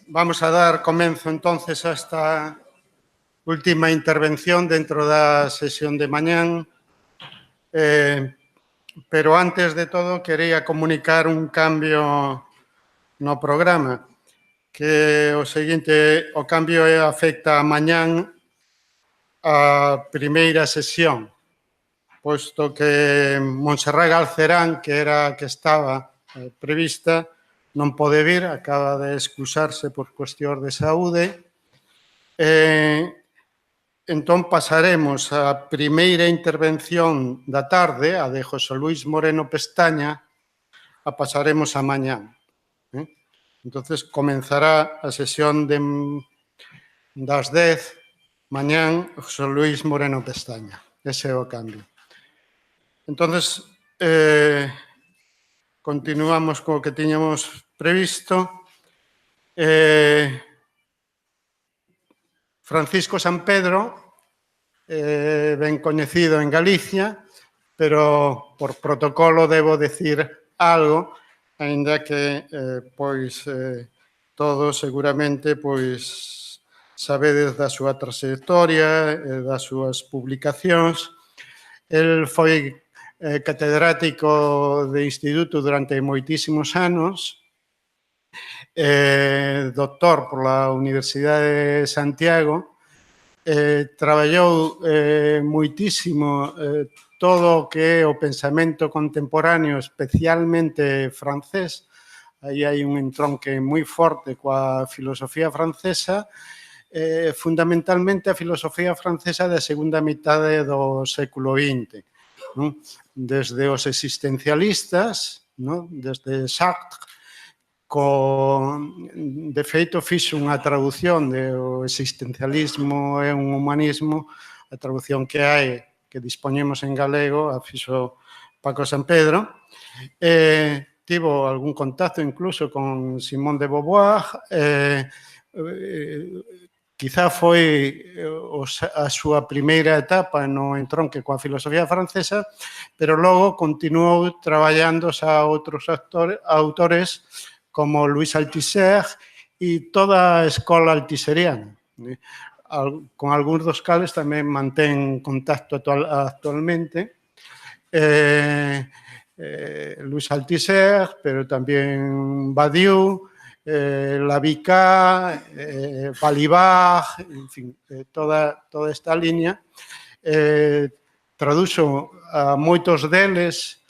Vamos a dar comenzo entonces a esta última intervención dentro da sesión de mañán. Pero antes de todo quería comunicar un cambio no programa, que o seguinte, o cambio afecta a mañán a primeira sesión, posto que Montserrat Galcerán, que era a que estaba prevista, non pode vir, acaba de excusarse por cuestión de saúde. Entón pasaremos a primeira intervención da tarde, a de José Luis Moreno Pestaña, a pasaremos a mañán. Entonces comenzará a sesión das 10 mañán José Luis Moreno Pestaña. Ese é o cambio. Entonces, continuamos co que tiñamos previsto. Francisco Sampedro, ben coñecido en Galicia, pero por protocolo debo decir algo, aínda que todos seguramente sabedes da súa trayectoria, das súas publicacións. El foi catedrático de instituto durante moitísimos anos, doctor pola Universidade de Santiago, traballou moitísimo todo o que é o pensamento contemporáneo, especialmente francés. Aí hai un entronque moi forte coa filosofía francesa, fundamentalmente a filosofía francesa da segunda metade do século XX, desde os existencialistas, desde Sartre. De feito, fixo unha traducción do existencialismo e un humanismo, a traducción que hai, que dispoñemos en galego, a fixo Paco Sampedro. Tivo algún contacto incluso con Simone de Beauvoir. Quizá foi a súa primeira etapa no entronque coa filosofía francesa, pero logo continuou traballando a outros autores como Louis Althusser e toda a escola althuseriana, con algúns dos cales tamén mantén contacto actualmente. Louis Althusser, pero tamén Badiou, Labica, Balibar, en fin, toda esta línea. Traduxo a moitos deles,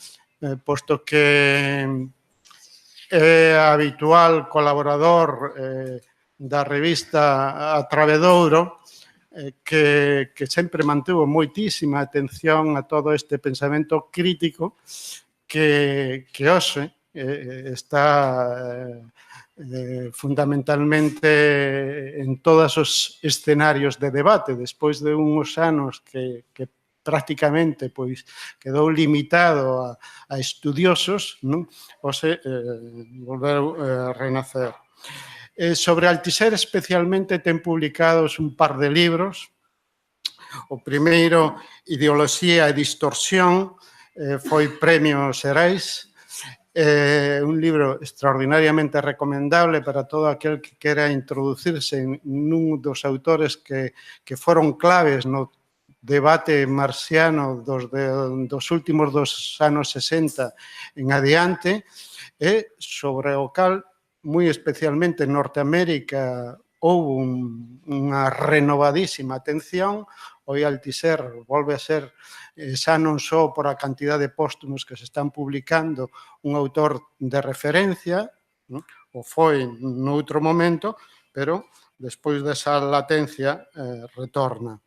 posto que é habitual colaborador da revista A Travedouro, que sempre mantuvo moitísima atención a todo este pensamento crítico que hoxe está fundamentalmente en todos os escenarios de debate, despois de uns anos que prácticamente quedou limitado a estudiosos, hoxe volveu a renacer. Sobre Althusser especialmente ten publicados un par de libros. O primeiro, Ideoloxía e distorsión, foi premio Xerais, un libro extraordinariamente recomendable para todo aquel que quera introducirse nun dos autores que foron claves no debate marxiano dos últimos dos anos 60 en adiante, e sobre o cal, moi especialmente en Norteamérica, houve unha renovadísima atención. Hoy Althusser volve a ser, xa non só por a cantidade de póstumos que se están publicando, un autor de referencia, o foi noutro momento, pero despois desa latencia retorna.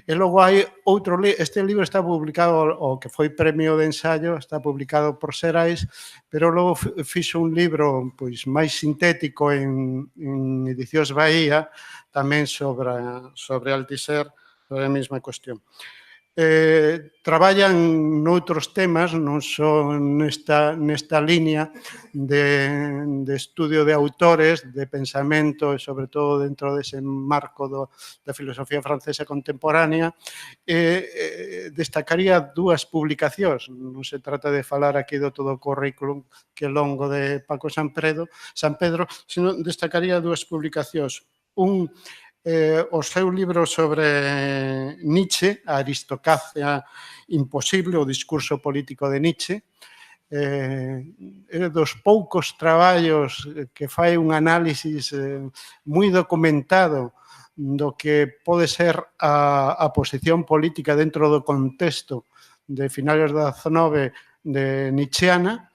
E logo hai outro libro, este libro está publicado, o que foi premio de ensaio, está publicado por Xerais, pero logo fixo un libro máis sintético en Edicións Bahía, tamén sobre Althusser, sobre a mesma cuestión. traballan noutros temas, non só nesta liña de estudio de autores, de pensamento, e sobre todo dentro dese marco da filosofía francesa contemporánea. Destacaría dúas publicacións. Non se trata de falar aquí do todo o currículum que longo de Paco Sampedro, sino destacaría dúas publicacións. O seu libro sobre Nietzsche, a aristocracia imposible, o discurso político de Nietzsche, dos poucos traballos que fai un análisis moi documentado do que pode ser a posición política dentro do contexto de finales do XIX de Nietzscheana,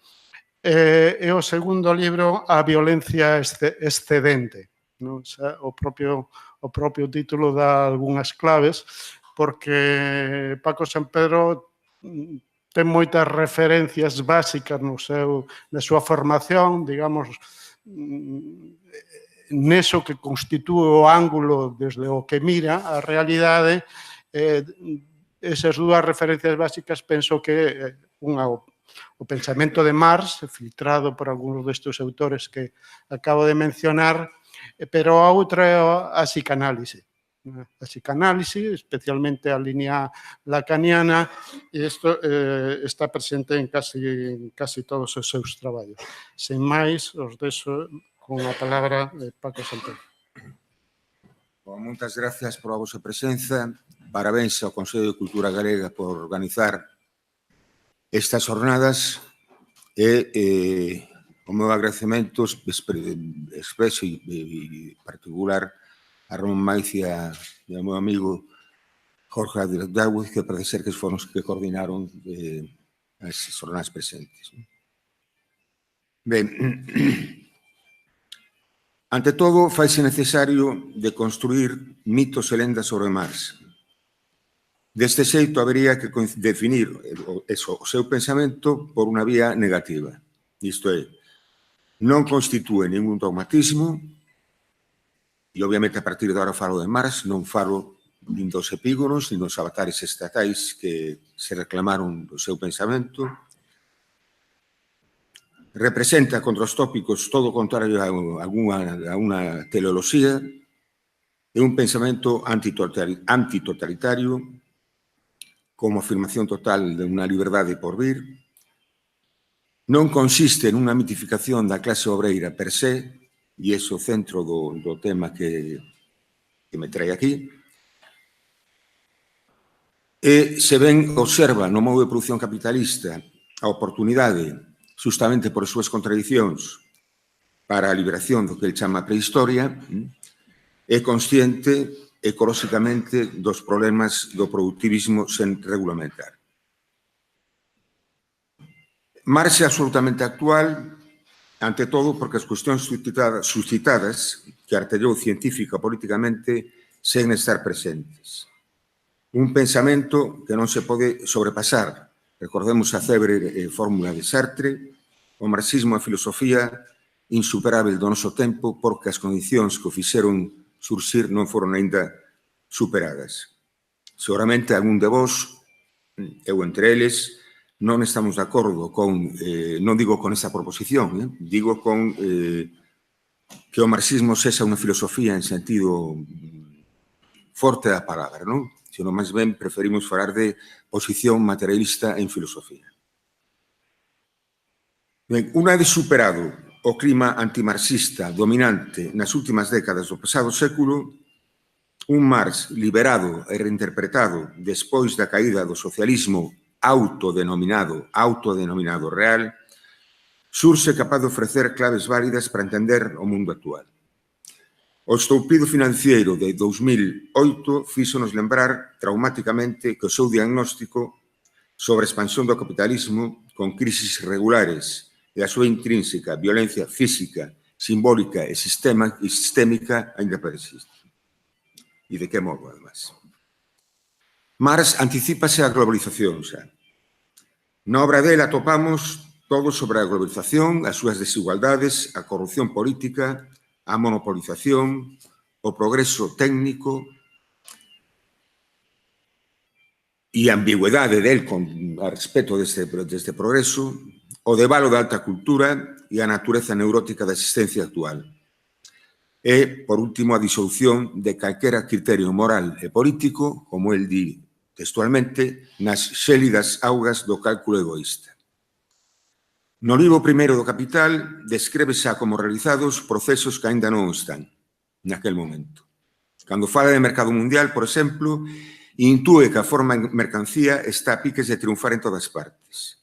e o segundo libro, A violencia excedente. O propio título dá algunhas claves, porque Paco Sampedro ten moitas referencias básicas na súa formación, digamos, neso que constitúe o ángulo desde o que mira a realidade. Esas dúas referencias básicas penso que unha o pensamento de Marx, filtrado por algúns destes autores que acabo de mencionar, pero a outra é a psicanálise. A psicanálise, especialmente a liña lacaniana, e isto está presente en casi todos os seus traballos. Sen máis, os deixo con a palabra de Paco Sampedro. Moitas gracias por a vosa presenza. Parabéns ao Consello de Cultura Galega por organizar estas jornadas e o meu agradecemento expreso e particular a Ramón Maiz e ao meu amigo Jorge Adriáguez, que parece ser que foron os que coordinaron as jornadas presentes. Ben, ante todo, faise necesario de construir mitos e lendas sobre Marx. Deste xeito, habería que definir o seu pensamento por unha vía negativa. Isto é, non constitúe ningún dogmatismo, e obviamente a partir de agora falo de Marx, non falo nin dos epígonos, nin dos avatares estatais que se reclamaron do seu pensamento. Representa contra os tópicos todo o contrario a unha teleoloxía e un pensamento antitotalitario como afirmación total de unha liberdade por vir. Non consiste nunha mitificación da clase obreira per se, e ese é o centro do tema que me trae aquí, e se ben observa no modo de produción capitalista a oportunidade, justamente por as súas contradicións, para a liberación do que ele chama prehistoria, é consciente ecolóxicamente dos problemas do productivismo sen regulamentar. Marx é absolutamente actual, ante todo porque as cuestións suscitadas que artellou científica políticamente sen estar presentes. Un pensamento que non se pode sobrepasar. Recordemos a célebre fórmula de Sartre: o marxismo é a filosofía insuperável do noso tempo porque as condicións que o fixeron surxir non foron aínda superadas. Seguramente algún de vós, eu entre eles, non estamos de acordo con, non digo con esa proposición, digo con que o marxismo sexa unha filosofía en sentido forte da palabra, non? Sino máis ben preferimos falar de posición materialista en filosofía. Ben, unha vez superado o clima antimarxista dominante nas últimas décadas do pasado século, un Marx liberado e reinterpretado despois da caída do socialismo autodenominado real, surxe capaz de ofrecer claves válidas para entender o mundo actual. O estoupido financiero de 2008 fíxonos lembrar traumáticamente que o seu diagnóstico sobre a expansión do capitalismo con crisis regulares e a súa intrínseca violencia física, simbólica e sistémica ainda persiste. E de que modo, además? Marx anticípase á globalización xa. Na obra dela atopamos todo sobre a globalización, as súas desigualdades, a corrupción política, a monopolización, o progreso técnico. e ambigüedade del a respecto deste progreso, o devalo da alta cultura e a natureza neurótica da existencia actual. E, por último, a disolución de calquera criterio moral e político, como el di textualmente, nas xélidas augas do cálculo egoísta. No libro primeiro do Capital describe xa como realizados procesos que aínda non están naquel momento. Cando fala de mercado mundial, por exemplo, intúe que a forma en mercancía está a piques de triunfar en todas partes.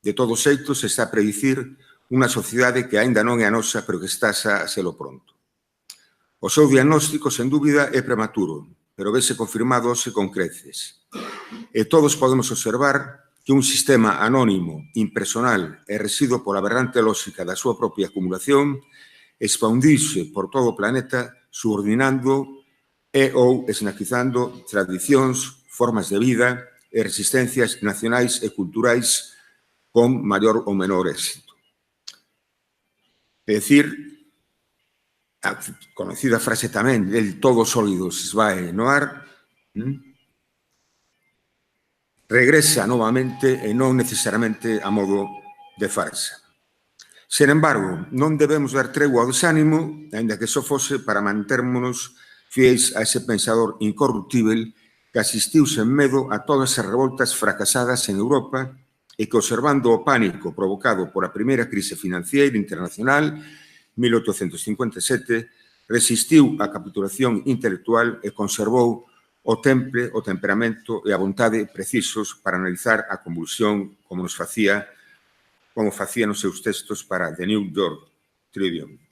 De todos xeitos, está a predicir unha sociedade que aínda non é a nosa, pero que está xa a selo pronto. O seu diagnóstico, sen dúbida, é prematuro, pero vese confirmado hoxe con creces. E todos podemos observar que un sistema anónimo, impersonal e residuo pola aberrante lógica da súa propia acumulación expandiuse por todo o planeta subordinando e ou esnaquizando tradicións, formas de vida e resistencias nacionais e culturais con maior ou menor éxito. É dicir, a conocida frase tamén, el todo sólido se esvae no ar, regresa novamente e non necesariamente a modo de farsa. Sen embargo, non debemos dar tregua ao desánimo, ainda que só fose para mantermonos fiéis a ese pensador incorruptível que asistiu sen medo a todas as revoltas fracasadas en Europa e que, observando o pánico provocado por a primeira crise financiera internacional, 1857, resistiu a capitulación intelectual e conservou o temple, o temperamento e a vontade precisos para analizar a convulsión como facía nos seus textos para The New York Tribune.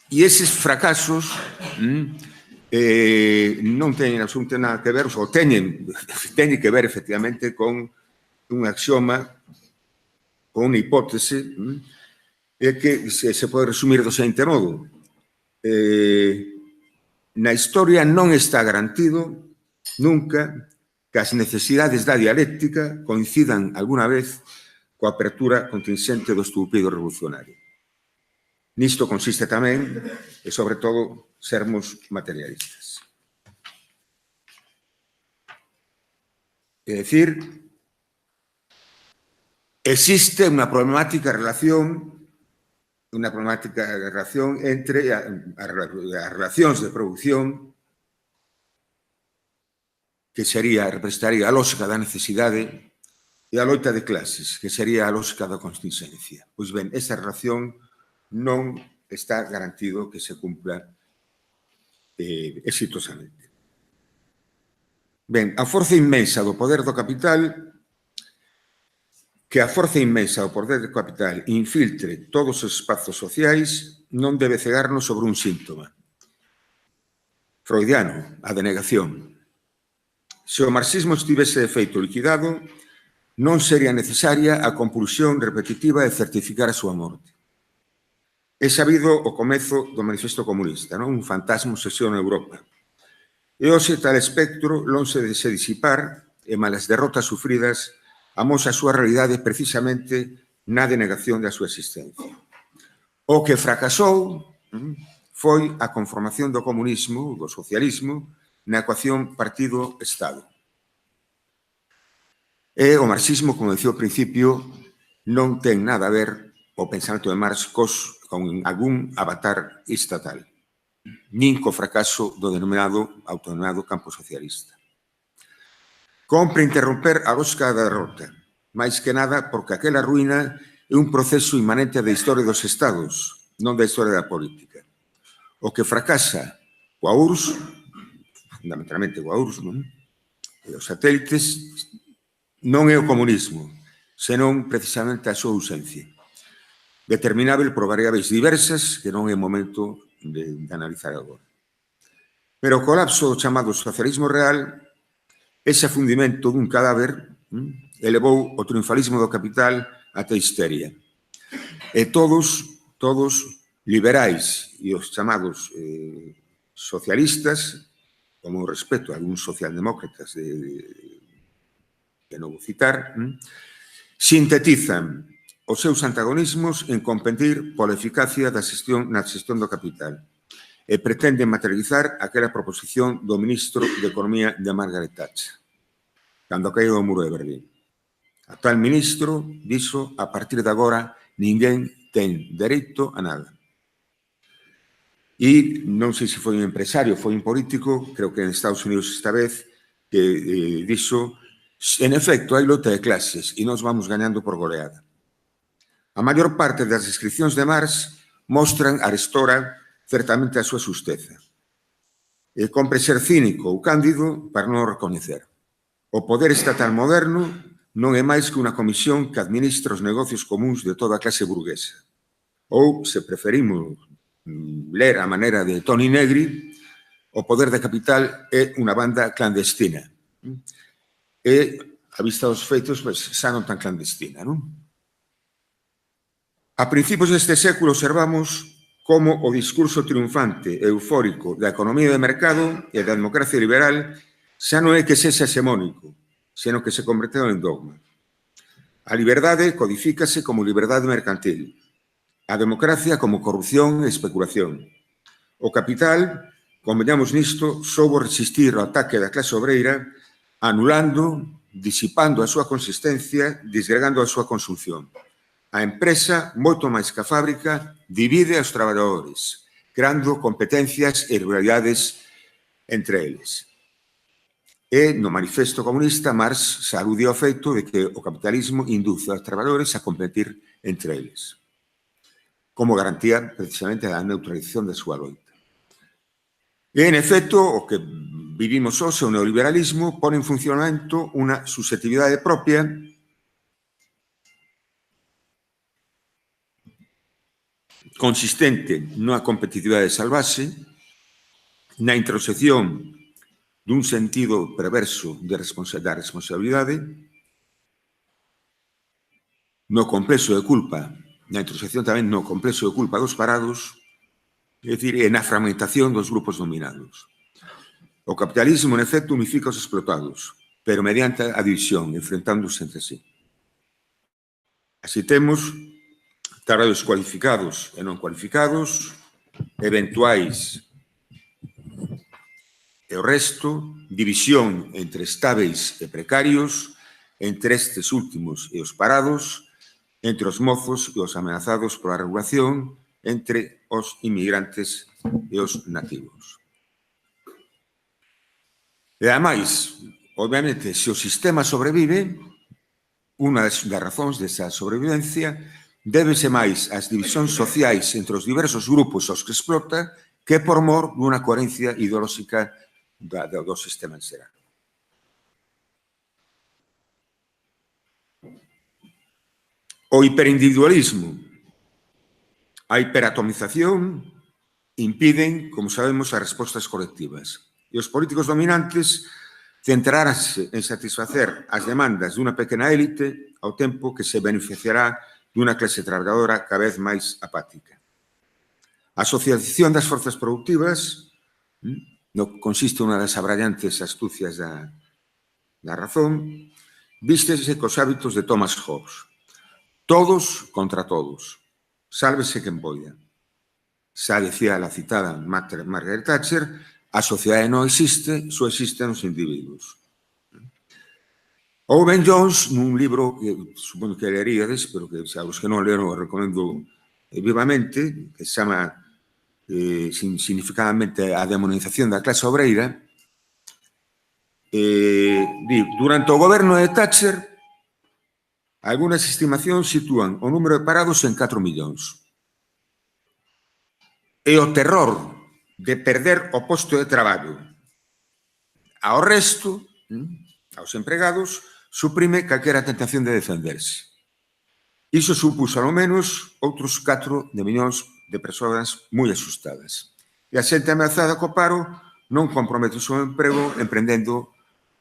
E eses fracasos non teñen absolutamente nada que ver, ou teñen que ver efectivamente con un axioma, con unha hipótese, que se pode resumir do seguinte modo. Na historia non está garantido nunca que as necesidades da dialéctica coincidan alguna vez coa apertura contingente do estúpido revolucionario. Nisto consiste tamén, e sobre todo, sermos materialistas. É dicir, existe unha problemática relación entre as relacións de produción que representaría a lógica da necesidade e a loita de clases, que sería a lógica da contingencia. Pois ben, esa relación non está garantido que se cumpla exitosamente. Ben, a forza inmensa do poder do capital infiltre todos os espazos sociais non debe cegarnos sobre un síntoma freudiano, a denegación. Se o marxismo estivese de feito liquidado, non sería necesaria a compulsión repetitiva de certificar a súa morte. É sabido o comezo do Manifesto Comunista, un fantasma obsesión na Europa. E hoxe tal espectro, lonxe de se disipar, e malas derrotas sufridas, amosa a súa realidade precisamente na denegación da súa existencia. O que fracasou foi a conformación do comunismo, do socialismo, na ecuación partido-estado. E o marxismo, como decía ao principio, non ten nada a ver o pensamento de Marx con algún avatar estatal, nin co fracaso do autodenominado campo socialista. Compre interromper a lógica da derrota, máis que nada porque aquela ruína é un proceso inmanente da historia dos estados, non da historia da política. O que fracasa coa URSS, fundamentalmente coa URSS, e os satélites, non é o comunismo, senón precisamente a súa ausencia, determinável por variáveis diversas que non é momento de analizar agora. Pero o colapso do chamado socialismo real, ese afundimento dun cadáver, elevou o triunfalismo do capital ata a histeria. E todos liberais e os chamados socialistas, como respecto a algúns socialdemócratas que non vou citar, sintetizan os seus antagonismos en competir pola eficacia na xestión do capital e pretende materializar aquela proposición do ministro de Economía de Margaret Thatcher, cando caíu o muro de Berlín. A tal ministro dixo, a partir de agora, ninguén ten dereito a nada. E non sei se foi un empresario, foi un político, creo que en Estados Unidos esta vez, que dixo, en efecto, hai loita de clases e nos vamos gañando por goleada. A maior parte das descripcións de Marx mostran arestora certamente a súa susteza. E compre ser cínico ou cándido para non o recoñecer. O poder estatal moderno non é máis que unha comisión que administra os negocios comuns de toda a clase burguesa. Ou, se preferimos ler a maneira de Toni Negri, o poder de capital é unha banda clandestina. E, a vista dos feitos, xa non tan clandestina, non? A principios deste século observamos como o discurso triunfante e eufórico da economía de mercado e da democracia liberal xa non é que sexa hexemónico, senón que se converteu en dogma. A liberdade codifícase como liberdade mercantil, a democracia como corrupción e especulación. O capital, conveñamos nisto, soubo resistir ao ataque da clase obreira, anulando, disipando a súa consistencia, disgregando a súa consunción. A empresa, moito máis que a fábrica, divide aos traballadores, creando competencias e rivalidades entre eles. E, no Manifesto Comunista, Marx se alude ao feito de que o capitalismo induce aos traballadores a competir entre eles, como garantía, precisamente, da neutralización da súa loita. E, en efecto, o que vivimos hoxe, o neoliberalismo, pone en funcionamento unha susceptibilidade propia consistente nunha competitividade salvaxe, na introxección dun sentido perverso da responsabilidade, no complexo de culpa, na introxección tamén no complexo de culpa dos parados, é dicir, na fragmentación dos grupos dominados. O capitalismo, en efecto, unifica os explotados, pero mediante a división, enfrentándose entre sí. Así temos traballos cualificados e non cualificados, eventuais e o resto, división entre estábeis e precarios, entre estes últimos e os parados, entre os mozos e os amenazados pola regulación, entre os inmigrantes e os nativos. E, ademais, obviamente, se o sistema sobrevive, unha das razóns desa sobrevivencia débese máis ás divisións sociais entre os diversos grupos aos que explota que por mor dunha coherencia ideolóxica do sistema en xeral. O hiperindividualismo, a hiperatomización impiden, como sabemos, as respostas colectivas. E os políticos dominantes centraránse en satisfacer as demandas dunha pequena élite ao tempo que se beneficiará dunha clase traballadora cada vez máis apática. A asociación das forzas productivas no consiste unha das abrallantes astucias da razón, vístese cos hábitos de Thomas Hobbes. Todos contra todos. Sálvese quen poida. Xa decía a citada Margaret Thatcher, a sociedade non existe, só existen os individuos. Owen Jones, nun libro que supoño que leríades, pero que xa os que non leron o recomendo vivamente, que se chama significadamente a demonización da clase obreira, durante o goberno de Thatcher, algunhas estimacións sitúan o número de parados en 4 millóns. E o terror de perder o posto de traballo ao resto, aos empregados, suprime calquera tentación de defenderse. Iso supuso, ao menos, outros 4 millóns de persoas moi asustadas. E a xente ameazada co paro non compromete o seu emprego emprendendo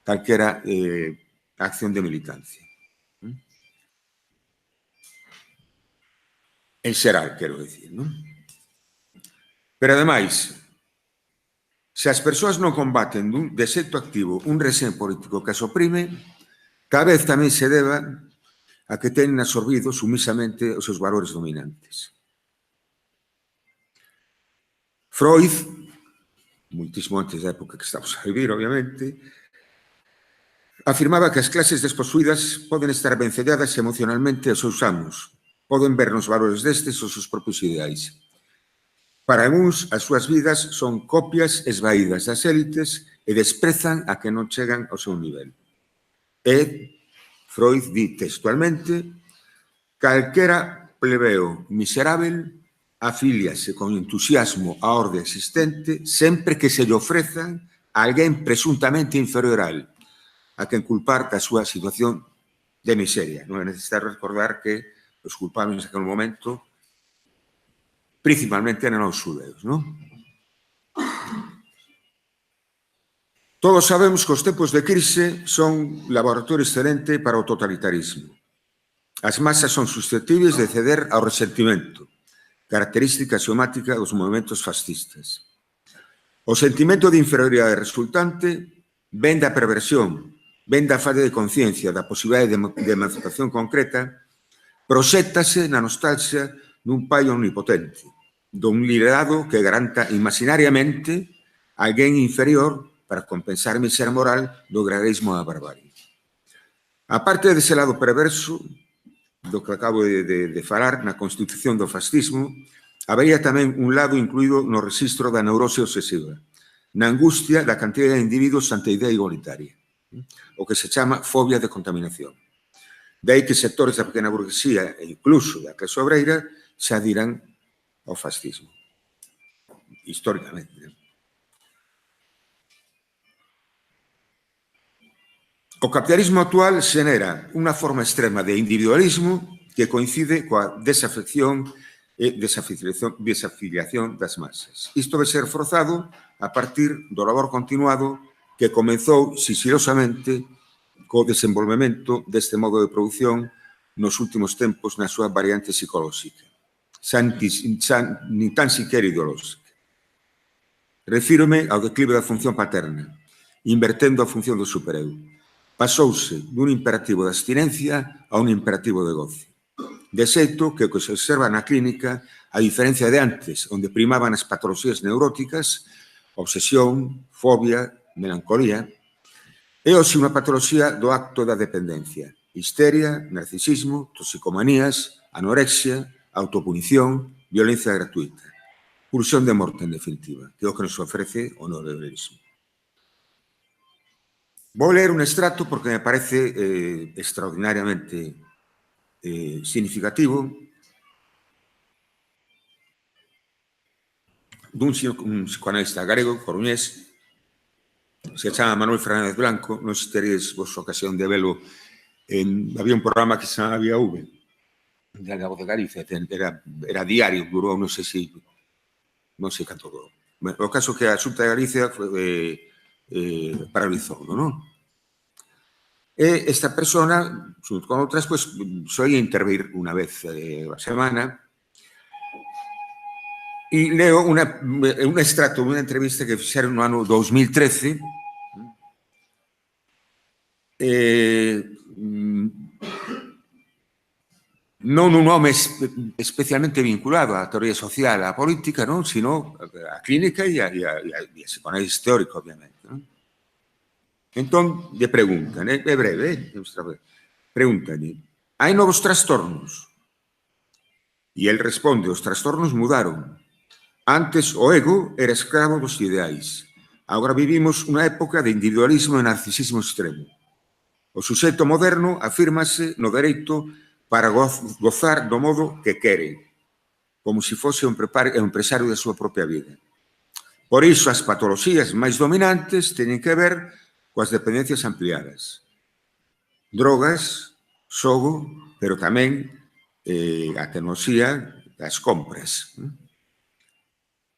calquera acción de militancia. En xeral, quero dicir, non? Pero, ademais, se as persoas non combaten de xeito activo un réxime político que as oprime, cada vez tamén se deba a que teñen absorbido sumisamente os seus valores dominantes. Freud, muitísimo antes da época que estamos a vivir, obviamente, afirmaba que as clases desposuídas poden estar vencelladas emocionalmente aos seus amos, poden ver nos valores destes os seus propios ideais. Para algúns, as súas vidas son copias esvaídas das élites e desprezan a que non chegan ao seu nivel. E Freud di textualmente: calquera plebeo miserável afíliase con entusiasmo á orde existente sempre que se lle ofrezan a alguén presuntamente inferior a él, a quen culpar da súa situación de miseria. Non é necesario recordar que os culpables en aquel momento principalmente eran os xudeus, non? Todos sabemos que os tempos de crise son laboratorio excelente para o totalitarismo. As masas son susceptibles de ceder ao resentimento, característica axiomática dos movimentos fascistas. O sentimento de inferioridade resultante ven da perversión, ven da falla de conciencia, da posibilidade de emancipación concreta, proxéctase na nostalgia dun pai omnipotente, dun liderado que garanta imaginariamente alguén inferior para compensar a miseria moral do gregarismo da barbarie. A parte dese lado perverso do que acabo de falar na constitución do fascismo, habería tamén un lado incluído no registro da neurose obsesiva, na angustia da cantidad de individuos ante a idea igualitaria, o que se chama fobia de contaminación. De aí que sectores da pequena burguesía e incluso da clase obreira se adiran ao fascismo, históricamente. O capitalismo actual xenera unha forma extrema de individualismo que coincide coa desafección e desafiliación das masas. Isto vai ser forzado a partir do labor continuado que comezou sigilosamente co desenvolvemento deste modo de produción nos últimos tempos na súa variante psicolóxica, ni tan siquiera ideolóxica. Refírome ao declive da función paterna, invertendo a función do supereu. Pasouse dun imperativo de abstinencia a un imperativo de goce. De xeito que o que se observa na clínica, a diferencia de antes, onde primaban as patoloxías neuróticas, obsesión, fobia, melancolía, é hoxe unha patoloxía do acto da dependencia, histeria, narcisismo, toxicomanías, anorexia, autopunición, violencia gratuita, pulsión de morte, en definitiva, que é o que nos ofrece o neoliberalismo. Vou ler un extracto porque me parece extraordinariamente significativo dun psicoanalista galego, coruñés, se chama Manuel Fernández Blanco. Non sei se teréis vos ocasión de velo. Había un programa que se chama Vía V, de La Voz de Galicia, era diario, durou non sei canto durou. O caso que a Xunta de Galicia paralizou, non? E esta persona, xunto con outras, soía intervir unha vez a semana, e leo un extracto dunha entrevista que fixeron no ano 2013, non un home especialmente vinculado á teoría social, á política, non, sino á clínica e a psicoanálisis teórica, obviamente, non? Entón, lle preguntan, é breve, pregúntanlle, hai novos trastornos? E el responde, os trastornos mudaron. Antes o ego era escravo dos ideais. Agora vivimos unha época de individualismo e narcisismo extremo. O suxeito moderno afírmase no dereito para gozar do modo que quere, como se fose un empresario da súa propia vida. Por iso, as patoloxías máis dominantes teñen que ver coas dependencias ampliadas. Drogas, xogo, pero tamén a tecnoloxía das compras.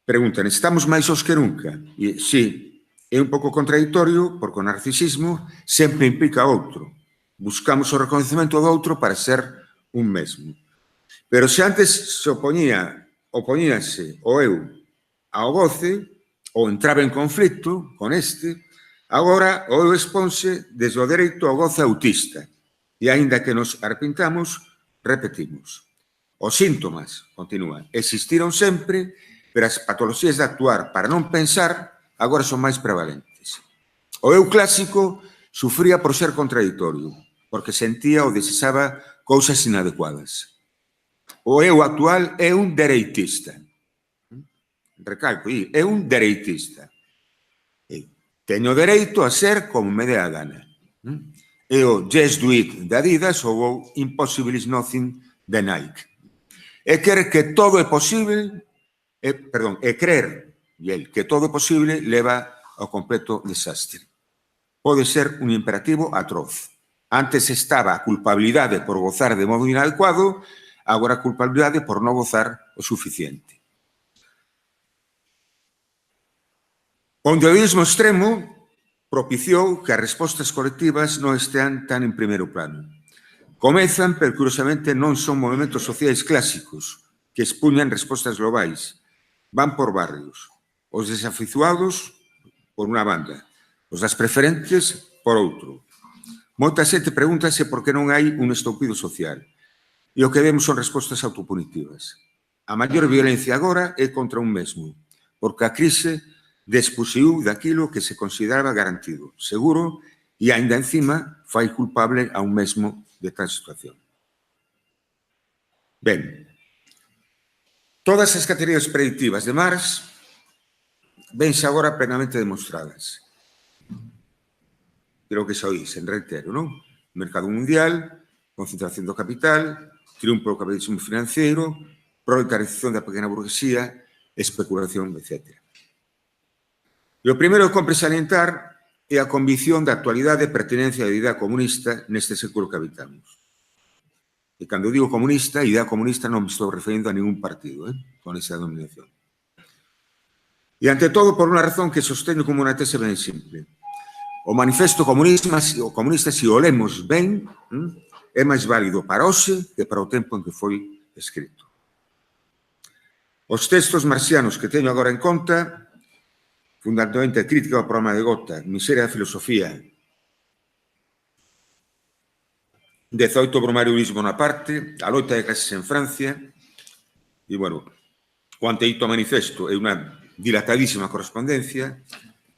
Preguntan, estamos máis os que nunca? E, sí, é un pouco contradictorio porque o narcisismo sempre implica outro. Buscamos o reconhecimento do outro para ser un mesmo. Pero se antes se opoñíase o eu ao goce, ou entraba en conflito con este, agora o eu exponse desde o dereito ao goce autista, E, aínda que nos arrepintamos, repetimos. Os síntomas, continúan, existiron sempre, pero as patoloxías de actuar para non pensar agora son máis prevalentes. O eu clásico sufría por ser contradictorio, porque sentía ou desexaba cousas inadecuadas. O eu actual é un dereitista. Recalco, é un dereitista. Teño dereito a ser como me dé a gana. E o Just Do It de Adidas ou o Impossible is Nothing de Nike. E crer que todo é posible, e crer que todo é posible leva ao completo desastre. Pode ser un imperativo atroz. Antes estaba a culpabilidade por gozar de modo inadecuado, agora a culpabilidade por non gozar o suficiente. O individualismo extremo propiciou que as respostas colectivas non estean tan en primeiro plano. Comezan, pero curiosamente non son movimentos sociais clásicos que expuñan respostas globais. Van por barrios. Os desafizuados, por unha banda. Os das preferentes, por outro. Moita xente pregúntase por que non hai un estoupido social. E o que vemos son respostas autopunitivas. A maior violencia agora é contra un mesmo, porque a crise despuxiu daquilo que se consideraba garantido, seguro, e aínda encima fai culpable a un mesmo de tal situación. Ben, todas as categorías predictivas de Marx vense agora plenamente demostradas. Creo que xa oís, en reitero, non? Mercado mundial, concentración do capital, triunfo do capitalismo financeiro, proletarización da pequena burguesía, especulación, etc. E o primeiro que compre salientar é a convicción da actualidade e pertinencia da idea comunista neste século que habitamos. E cando digo comunista, idea comunista non me estou referindo a ningún partido, con esa denominación. E ante todo, por unha razón que sosteño como unha tese ben simple. O manifesto comunista, se o lemos ben, é máis válido para hoxe que para o tempo en que foi escrito. Os textos marxianos que teño agora en conta, fundamentalmente crítica ao programa de Gotha, miseria da filosofía, 18 Brumario Luis Bonaparte, a loita de clases en Francia, e, bueno, o anteito manifesto é unha dilatadísima correspondencia,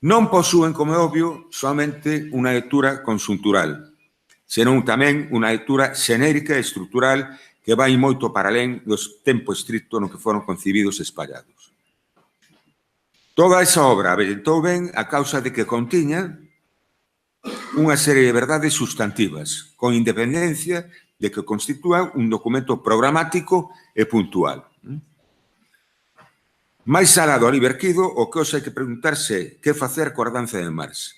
non posúen, como é obvio, somente unha lectura conxuntural, senón tamén unha lectura xenérica e estructural que vai moito para alén do tempo estricto no que foron concibidos e espallados. Toda esa obra avellentou ben a causa de que contiña unha serie de verdades sustantivas, con independencia de que constitúan un documento programático e puntual. Máis alá do aliberquido, o que hoxe hai que preguntarse que facer coa herdanza de Marx.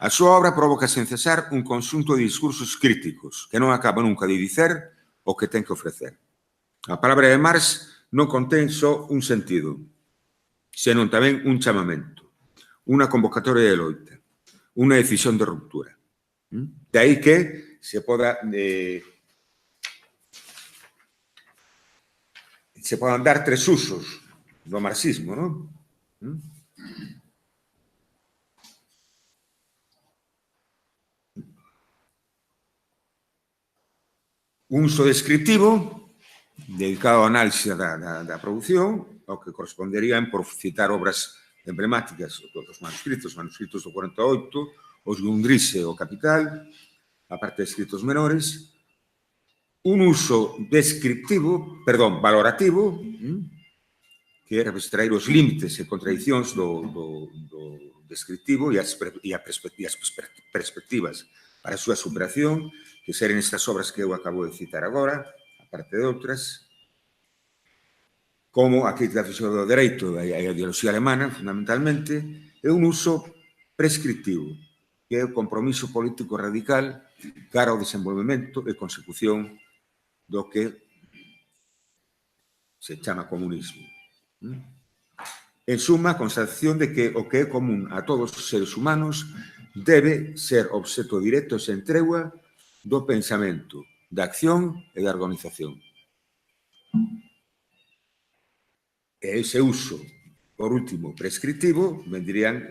A súa obra provoca sen cesar un conxunto de discursos críticos que non acaba nunca de dicer o que ten que ofrecer. A palabra de Marx non contén só un sentido, senón tamén un chamamento, unha convocatoria de loita, unha decisión de ruptura. De aí que se podan dar tres usos do marxismo, non? Un uso descriptivo, dedicado ao análise da produción, ao que corresponderían por citar obras emblemáticas dos manuscritos do 48, os Grundrisse, o Capital, a parte de escritos menores. Un uso valorativo, que era extraer os límites e contradicións do descriptivo e as perspectivas para a súa superación, que seren estas obras que eu acabo de citar agora, a parte de outras, como a crítica do dereito e a ideoloxía alemana, fundamentalmente, é un uso prescriptivo, que é o compromiso político radical cara ao desenvolvemento e consecución do que se chama comunismo. En suma, a constatación de que o que é común a todos os seres humanos debe ser obxecto directo e sen tregua do pensamento, da acción e da organización. E ese uso, por último, prescriptivo, vendrían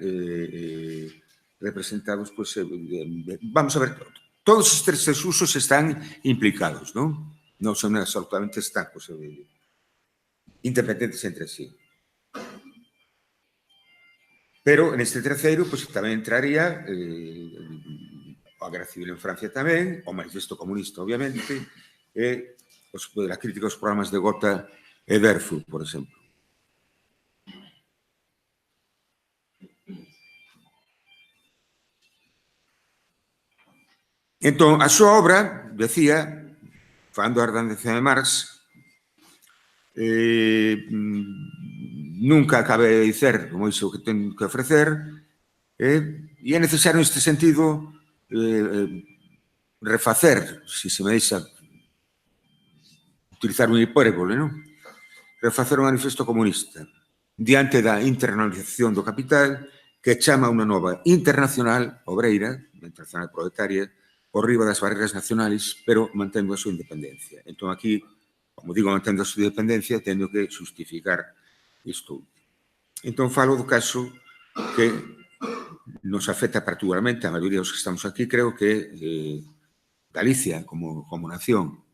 representados, vamos a ver, Todos estes usos están implicados, non? Non son absolutamente estancos, independentes entre sí. Pero neste terceiro, pois tamén entraría a Guerra Civil en Francia tamén, o Manifesto Comunista, obviamente, e a crítica aos programas de Gotha e Dreyfus, por exemplo. Entón, a súa obra, decía, falando da herdanza de Marx, nunca acabe de dicer como iso que ten que ofrecer, e é necesario neste sentido refacer, se me deixa utilizar un hipérbole, non? Refacer o Manifesto Comunista diante da internalización do capital que chama unha nova internacional obreira, unha internacional proletaria, por riba das barreras nacionales, pero mantendo a súa independencia. Entón, aquí, como digo, mantendo a súa independencia, tendo que justificar isto. Entón, falo do caso que nos afecta particularmente, a maioría dos que estamos aquí, creo que Galicia, como nación.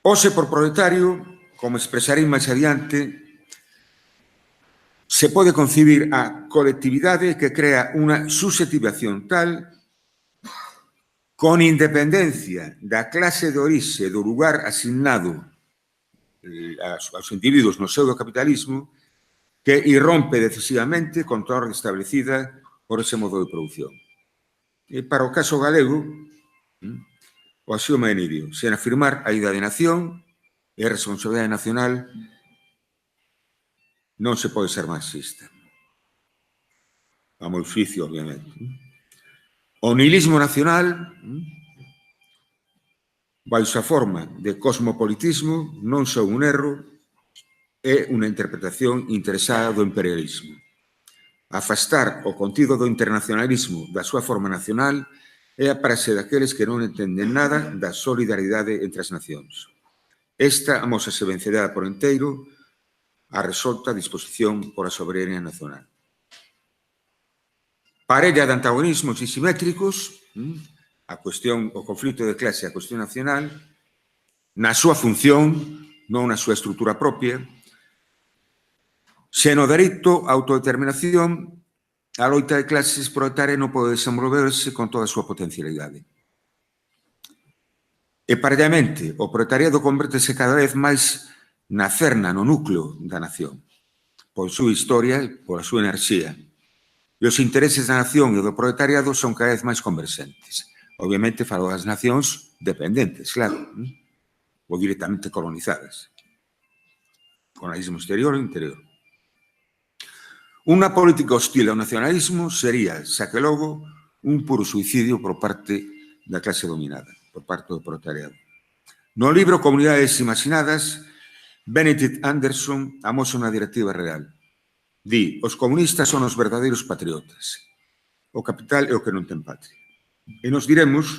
Hoxe, por proletario, como expresarei máis adiante, se pode concibir a colectividade que crea unha susceptivación tal con independencia da clase de orixe do lugar asignado aos individuos no seu do capitalismo que irrompe decisivamente contra a orde establecida por ese modo de produción. E para o caso galego, o axioma de Nirio, sen afirmar a idea de nación e a responsabilidade nacional, non se pode ser marxista. A meu xuicio, obviamente. O nihilismo nacional, baixo a forma de cosmopolitismo, non son un erro, é unha interpretación interesada do imperialismo. Afastar o contido do internacionalismo da súa forma nacional é a praxe daqueles que non entenden nada da solidaridade entre as nacións. Esta amósase vencedada por enteiro a resolta disposición por a soberanía nacional. Parella de antagonismos disimétricos, o conflito de clase e a cuestión nacional, na súa función, non na súa estrutura propia, se no dereito a autodeterminación, a loita de clases proletaria non pode desenvolverse con toda a súa potencialidade. E, parallelamente, o proletariado convértese cada vez máis na cerna, no núcleo da nación, por súa historia e por a súa enerxía. E os intereses da nación e do proletariado son cada vez máis converxentes. Obviamente, falo das nacións dependentes, claro, ou directamente colonizadas. Colonialismo exterior e interior. Unha política hostil ao nacionalismo sería, xa que logo, un puro suicidio por parte da clase dominada, por parte do proletariado. No libro Comunidades Imaginadas, Benedict Anderson amosa unha directiva real. Di, os comunistas son os verdadeiros patriotas. O capital é o que non ten patria. E nos diremos,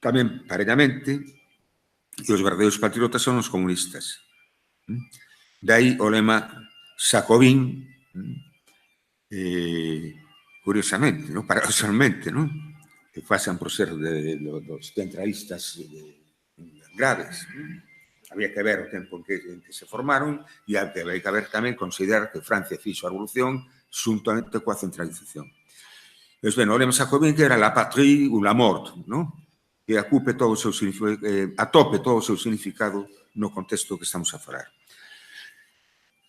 tamén parellamente, que os verdadeiros patriotas son os comunistas. Daí o lema Xacobín, curiosamente, paradoxalmente, que pasan por ser dos centralistas graves. Había que ver o tempo en que se formaron e había que ver tamén considerar que Francia fixo a revolución xuntamente coa centralización. Pois ben, o lema Xacobín que era la patrie ou la mort, que atope todo o seu significado no contexto que estamos a falar.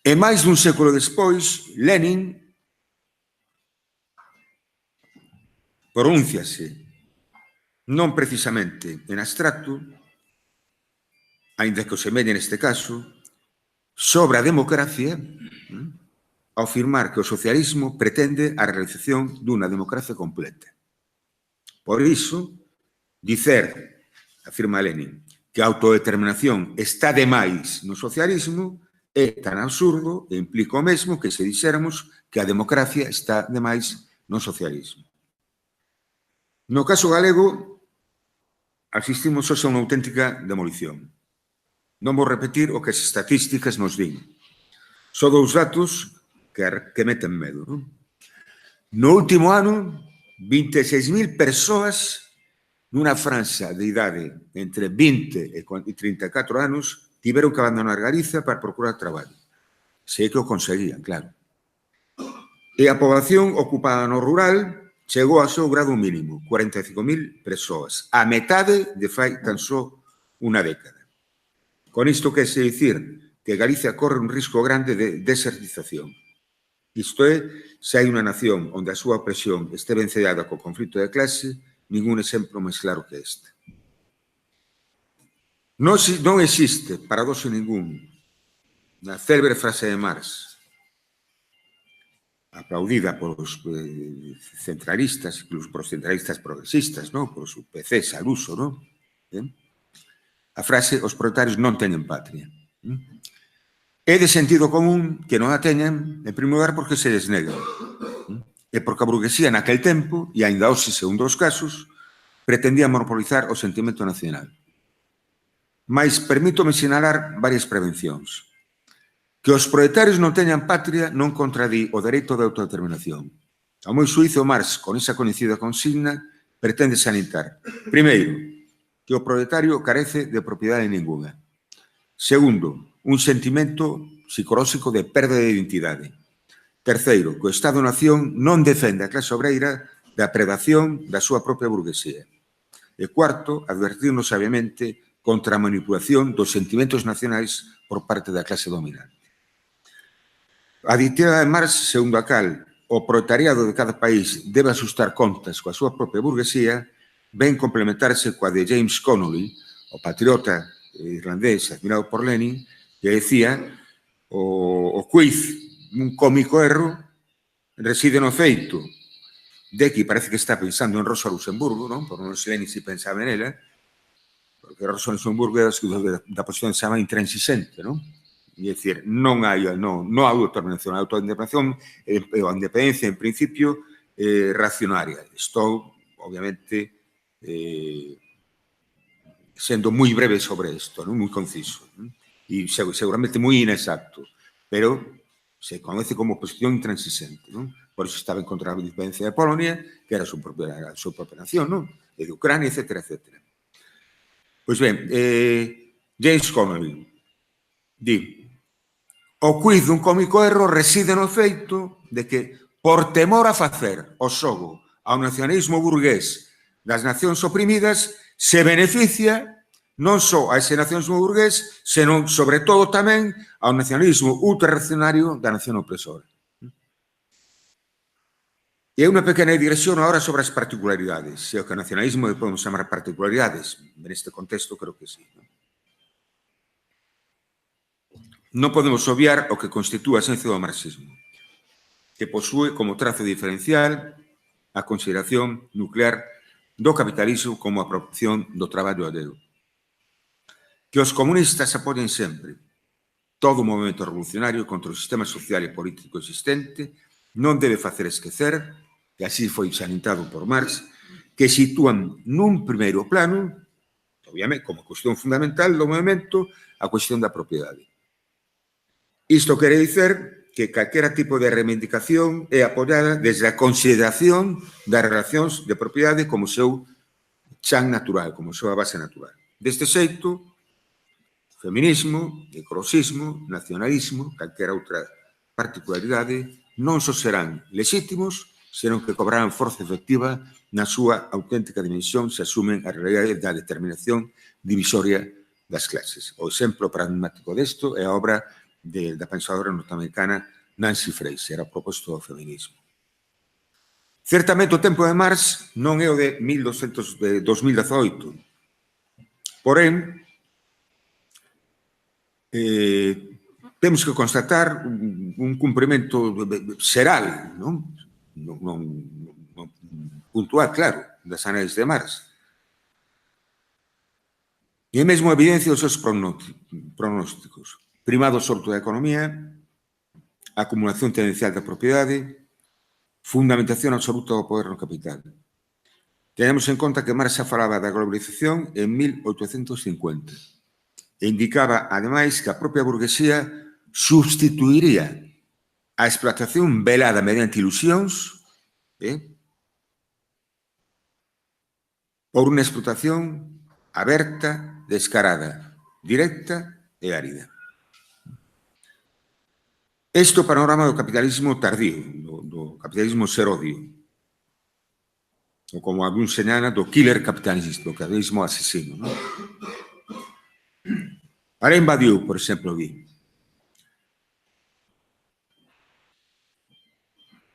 E máis dun século despois, Lenin pronúnciase non precisamente en abstracto, aínda que o semelle neste caso, sobre a democracia, ao afirmar que o socialismo pretende a realización dunha democracia completa. Por iso, dicer, afirma Lenin, que a autodeterminación está demais no socialismo é tan absurdo e implica o mesmo que se dixéramos que a democracia está demais no socialismo. No caso galego, asistimos hoxe a unha auténtica demolición. Non vou repetir o que as estatísticas nos din. Só dous datos que meten medo. No último ano, 26.000 persoas nunha franxa de idade entre 20 e 34 anos tiveron que abandonar Galicia para procurar traballo. Se é que o conseguían, claro. E a poboación ocupada no rural chegou ao seu grado mínimo, 45.000 persoas, a metade de fai tan só unha década. Con isto quer se dicir que Galicia corre un risco grande de desertización. Isto é, se hai unha nación onde a súa opresión este vencellada co conflito de clase, ningún exemplo máis claro que este. Non existe paradoxo ningún na célebre frase de Marx, aplaudida polos centralistas, incluso polos centralistas progresistas, polos PCs al uso, a frase, os proletarios non teñen patria. É de sentido común que non a teñan, en primeiro lugar, porque se les nega. E porque a burguesía naquel tempo, e ainda hoxe, segundo os casos, pretendía monopolizar o sentimento nacional. Mais permítome sinalar varias prevencións. Que os proletarios non teñan patria non contradí o dereito de autodeterminación. Ao meu xuízo, Marx, con esa coñecida consigna, pretende sanitar, primeiro, que o proletario carece de propiedade ninguna. Segundo, un sentimento psicolóxico de perda de identidade. Terceiro, que o Estado-nación non defende a clase obreira da predación da súa propia burguesía. E cuarto, advertirnos sabiamente contra a manipulación dos sentimentos nacionais por parte da clase dominante. A ditiva de Marx, segundo a cal o proletariado de cada país debe asustar contas coa súa propia burguesía, ven complementarse coa de James Connolly, o patriota irlandés admirado por Lenin, que decía o quiz un cómico erro reside no feito de que parece que está pensando en Rosa Luxemburgo, por non sei Lenin se pensaba en ela, porque Rosa Luxemburgo é da posición que se chama intransixente, e é dicir, non hai autodeterminación. A autodeterminación e a independencia, en principio, racionaria. Estou, obviamente, sendo moi breve sobre isto, moi conciso, e seguramente moi inexacto, pero se conoce como posición intransixente. Por iso estaba en contra da independencia de Polonia, que era a súa propia nación, e de Ucrania, etc. Pois ben, James Connolly di: o quiz dun cómico erro reside no feito de que, por temor a facer o xogo ao nacionalismo burgués das nacións oprimidas, se beneficia non só a ese nacionalismo burgués, senón, sobre todo, tamén ao nacionalismo ultrarreaccionario da nación opresora. E unha pequena digresión agora sobre as particularidades. Se o que o nacionalismo podemos chamar particularidades, neste contexto creo que sí. Non podemos obviar o que constitúe a esencia do marxismo, que posúe como trazo diferencial a consideración nuclear do capitalismo como a proporción do traballo alleo. Que os comunistas apoien sempre todo o movimento revolucionario contra o sistema social e político existente non debe facer esquecer, e así foi sanitado por Marx, que sitúan nun primeiro plano, obviamente, como cuestión fundamental do movimento, a cuestión da propiedade. Isto quere dicer que calquera tipo de reivindicación é apoiada desde a consideración das relacións de propiedade como seu chan natural, como súa base natural. Deste xeito, feminismo, ecologismo, nacionalismo, calquera outra particularidade, non só serán legítimos, senón que cobrarán forza efectiva na súa auténtica dimensión se asumen a realidade da determinación divisoria das clases. O exemplo pragmático desto é a obra da pensadora norteamericana Nancy Fraser, a propósito do feminismo. Certamente o tempo de Marx non é o de 2018, porén, temos que constatar un cumprimento xeral, non puntual, claro, das análises de Marx. E mesmo a evidencia dos seus pronósticos. Primado o sorto da economía, acumulación tendencial da propiedade, fundamentación absoluta do poder no capital. Tenemos en conta que Marx xa falaba da globalización en 1850 e indicaba, ademais, que a propia burguesía substituiría a explotación velada mediante ilusións por unha explotación aberta, descarada, directa e árida. Este é o panorama do capitalismo tardío, do capitalismo serodio, ou como algún señala, do killer capitalista, do capitalismo asesino. Non? Alain Badiou, por exemplo, di,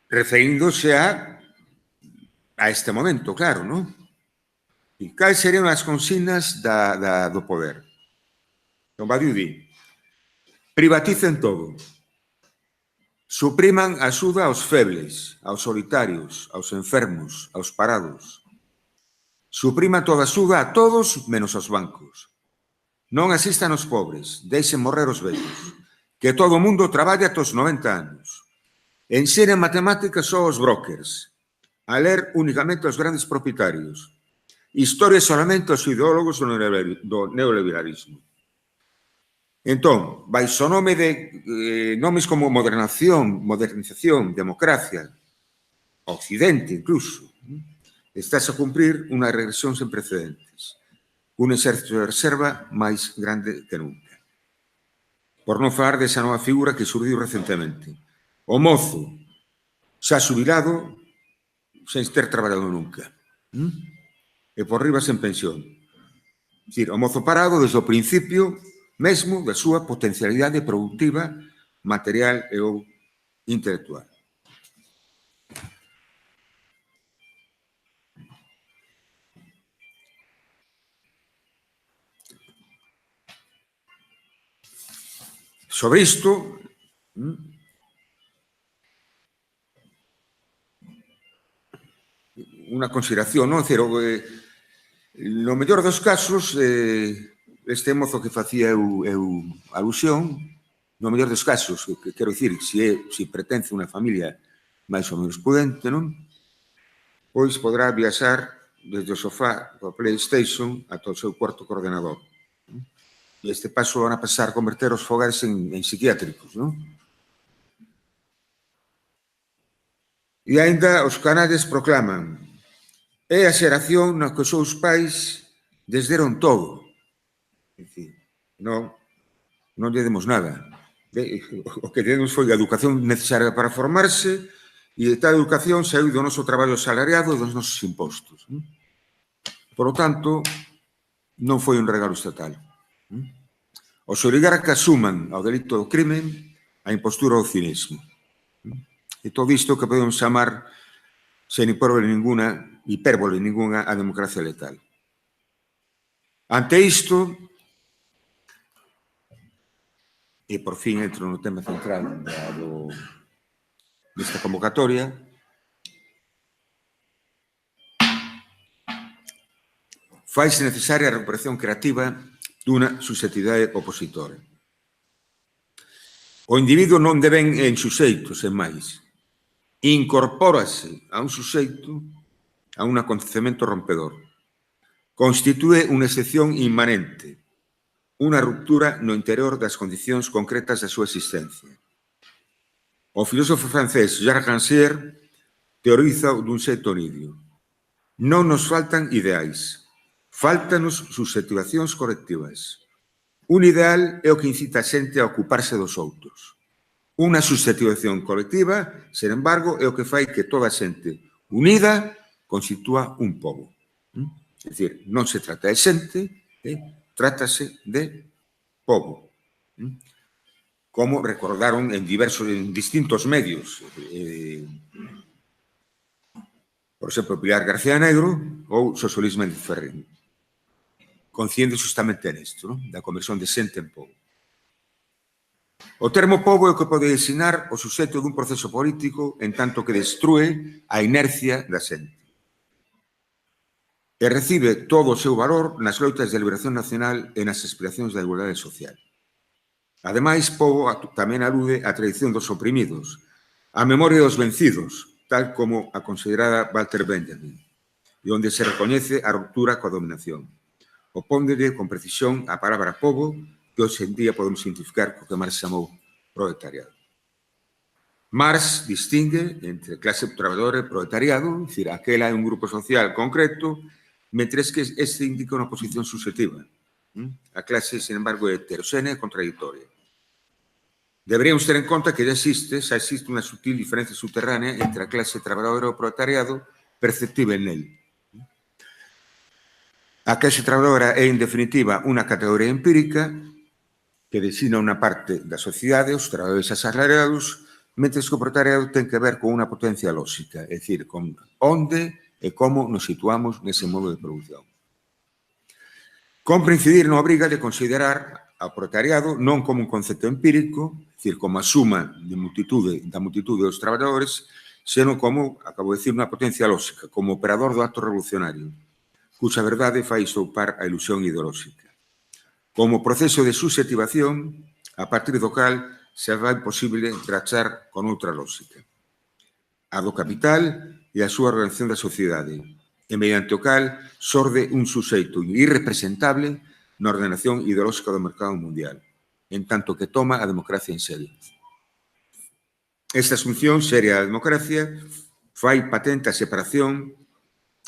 referíndose a este momento, claro, non? E cales serían as consignas do poder? Don Badiou di, privaticen todo, supriman a axuda aos febles, aos solitarios, aos enfermos, aos parados. Supriman toda a axuda a todos menos aos bancos. Non asistan os pobres, deixen morrer os vellos. Que todo o mundo traballe ata os 90 anos. Ensinen matemáticas só aos brokers. A ler únicamente aos grandes propietarios. Historia solamente aos ideólogos do neoliberalismo. Entón, baixo o nome de nomes como modernización, democracia, Occidente incluso, estás a cumprir unha regresión sen precedentes. Un exército de reserva máis grande que nunca. Por non falar desa nova figura que surdiu recentemente. O mozo xa xubilado sen ter traballado nunca. E por riba sen pensión. É dicir, o mozo parado desde o principio mesmo da súa potencialidade productiva, material e ou intelectual. Sobre isto, unha consideración, non? Cero, no mellor dos casos, este mozo que facía eu alusión, no mellor dos casos, que quero dicir, se pertence a unha familia máis ou menos prudente, non? Pois podrá viaxar desde o sofá do PlayStation ata o seu cuarto co ordenador. E este paso van a pasar a converter os fogares en psiquiátricos, non? E ainda os canalles proclaman: é a xeración na que os seus pais desderon todo. É dicir, non lle demos nada. O que demos foi a educación necesaria para formarse e tal educación saiu do noso traballo salariado e dos nosos impostos. Por lo tanto, non foi un regalo estatal. Os oligarcas suman ao delito do crimen a impostura do cinismo. E todo isto que podemos chamar sen hipérbole ninguna a democracia letal. Ante isto, e por fin entro no tema central desta convocatoria, faise necesaria a recuperación creativa dunha susceptibilidade opositora. O individuo non deben en suxeito, sen máis. Incorpórase a un suxeito a un acontecemento rompedor. Constitúe unha excepción inmanente, unha ruptura no interior das condicións concretas da súa existencia. O filósofo francés Jacques Rancière teoriza dun xeito nidio. Non nos faltan ideais, fáltanos susceptivacións colectivas. Un ideal é o que incita a xente a ocuparse dos outros. Unha susceptivación colectiva, sen embargo, é o que fai que toda a xente unida constitúa un pobo. É dicir, non se trata de xente, trátase de pobo. Como recordaron en distintos medios. Por exemplo, Pilar García Negro ou Xoxo Luís Méndez Ferrín. Coinciden justamente nisto, da conversión de xente en pobo. O termo pobo é o que pode designar o suxeito dun proceso político en tanto que destrúe a inercia da xente. E recibe todo o seu valor nas loitas de liberación nacional e nas aspiracións da igualdade social. Ademais, pobo tamén alude á tradición dos oprimidos, á memoria dos vencidos, tal como a considerada Walter Benjamin, e onde se recoñece a ruptura coa dominación. Opóndelle con precisión a palabra pobo, que hoxe en día podemos identificar co que Marx chamou proletariado. Marx distingue entre clase traballadora e proletariado, é dicir, aquela é un grupo social concreto mentres que este indica unha posición subjetiva. A clase, sin embargo, é heteroxénea e contradictoria. Deberíamos ter en conta que xa existe unha sutil diferencia subterránea entre a clase trabajadora e o proletariado perceptível nel. A clase trabajadora é, en definitiva, unha categoría empírica que designa unha parte da sociedade, os traballadores asalariados, mentres que o proletariado ten que ver con unha potencia lóxica, é dicir, con onde e como nos situamos nese modo de produción. Compre incidir na obriga de considerar ao proletariado non como un concepto empírico, é dicir, como a suma da multitude dos traballadores, senón como, acabo de dicir, unha potencia lóxica, como operador do acto revolucionario, cuxa verdade fai soupar a ilusión ideolóxica. Como proceso de suscetivación, a partir do cal se vai posible rachar con outra lógica, a do capital e a súa organización da sociedade, e mediante o cal xorde un suxeito irrepresentable na ordenación ideolóxica do mercado mundial, en tanto que toma a democracia en serio. Esta asunción seria da democracia fai patente a separación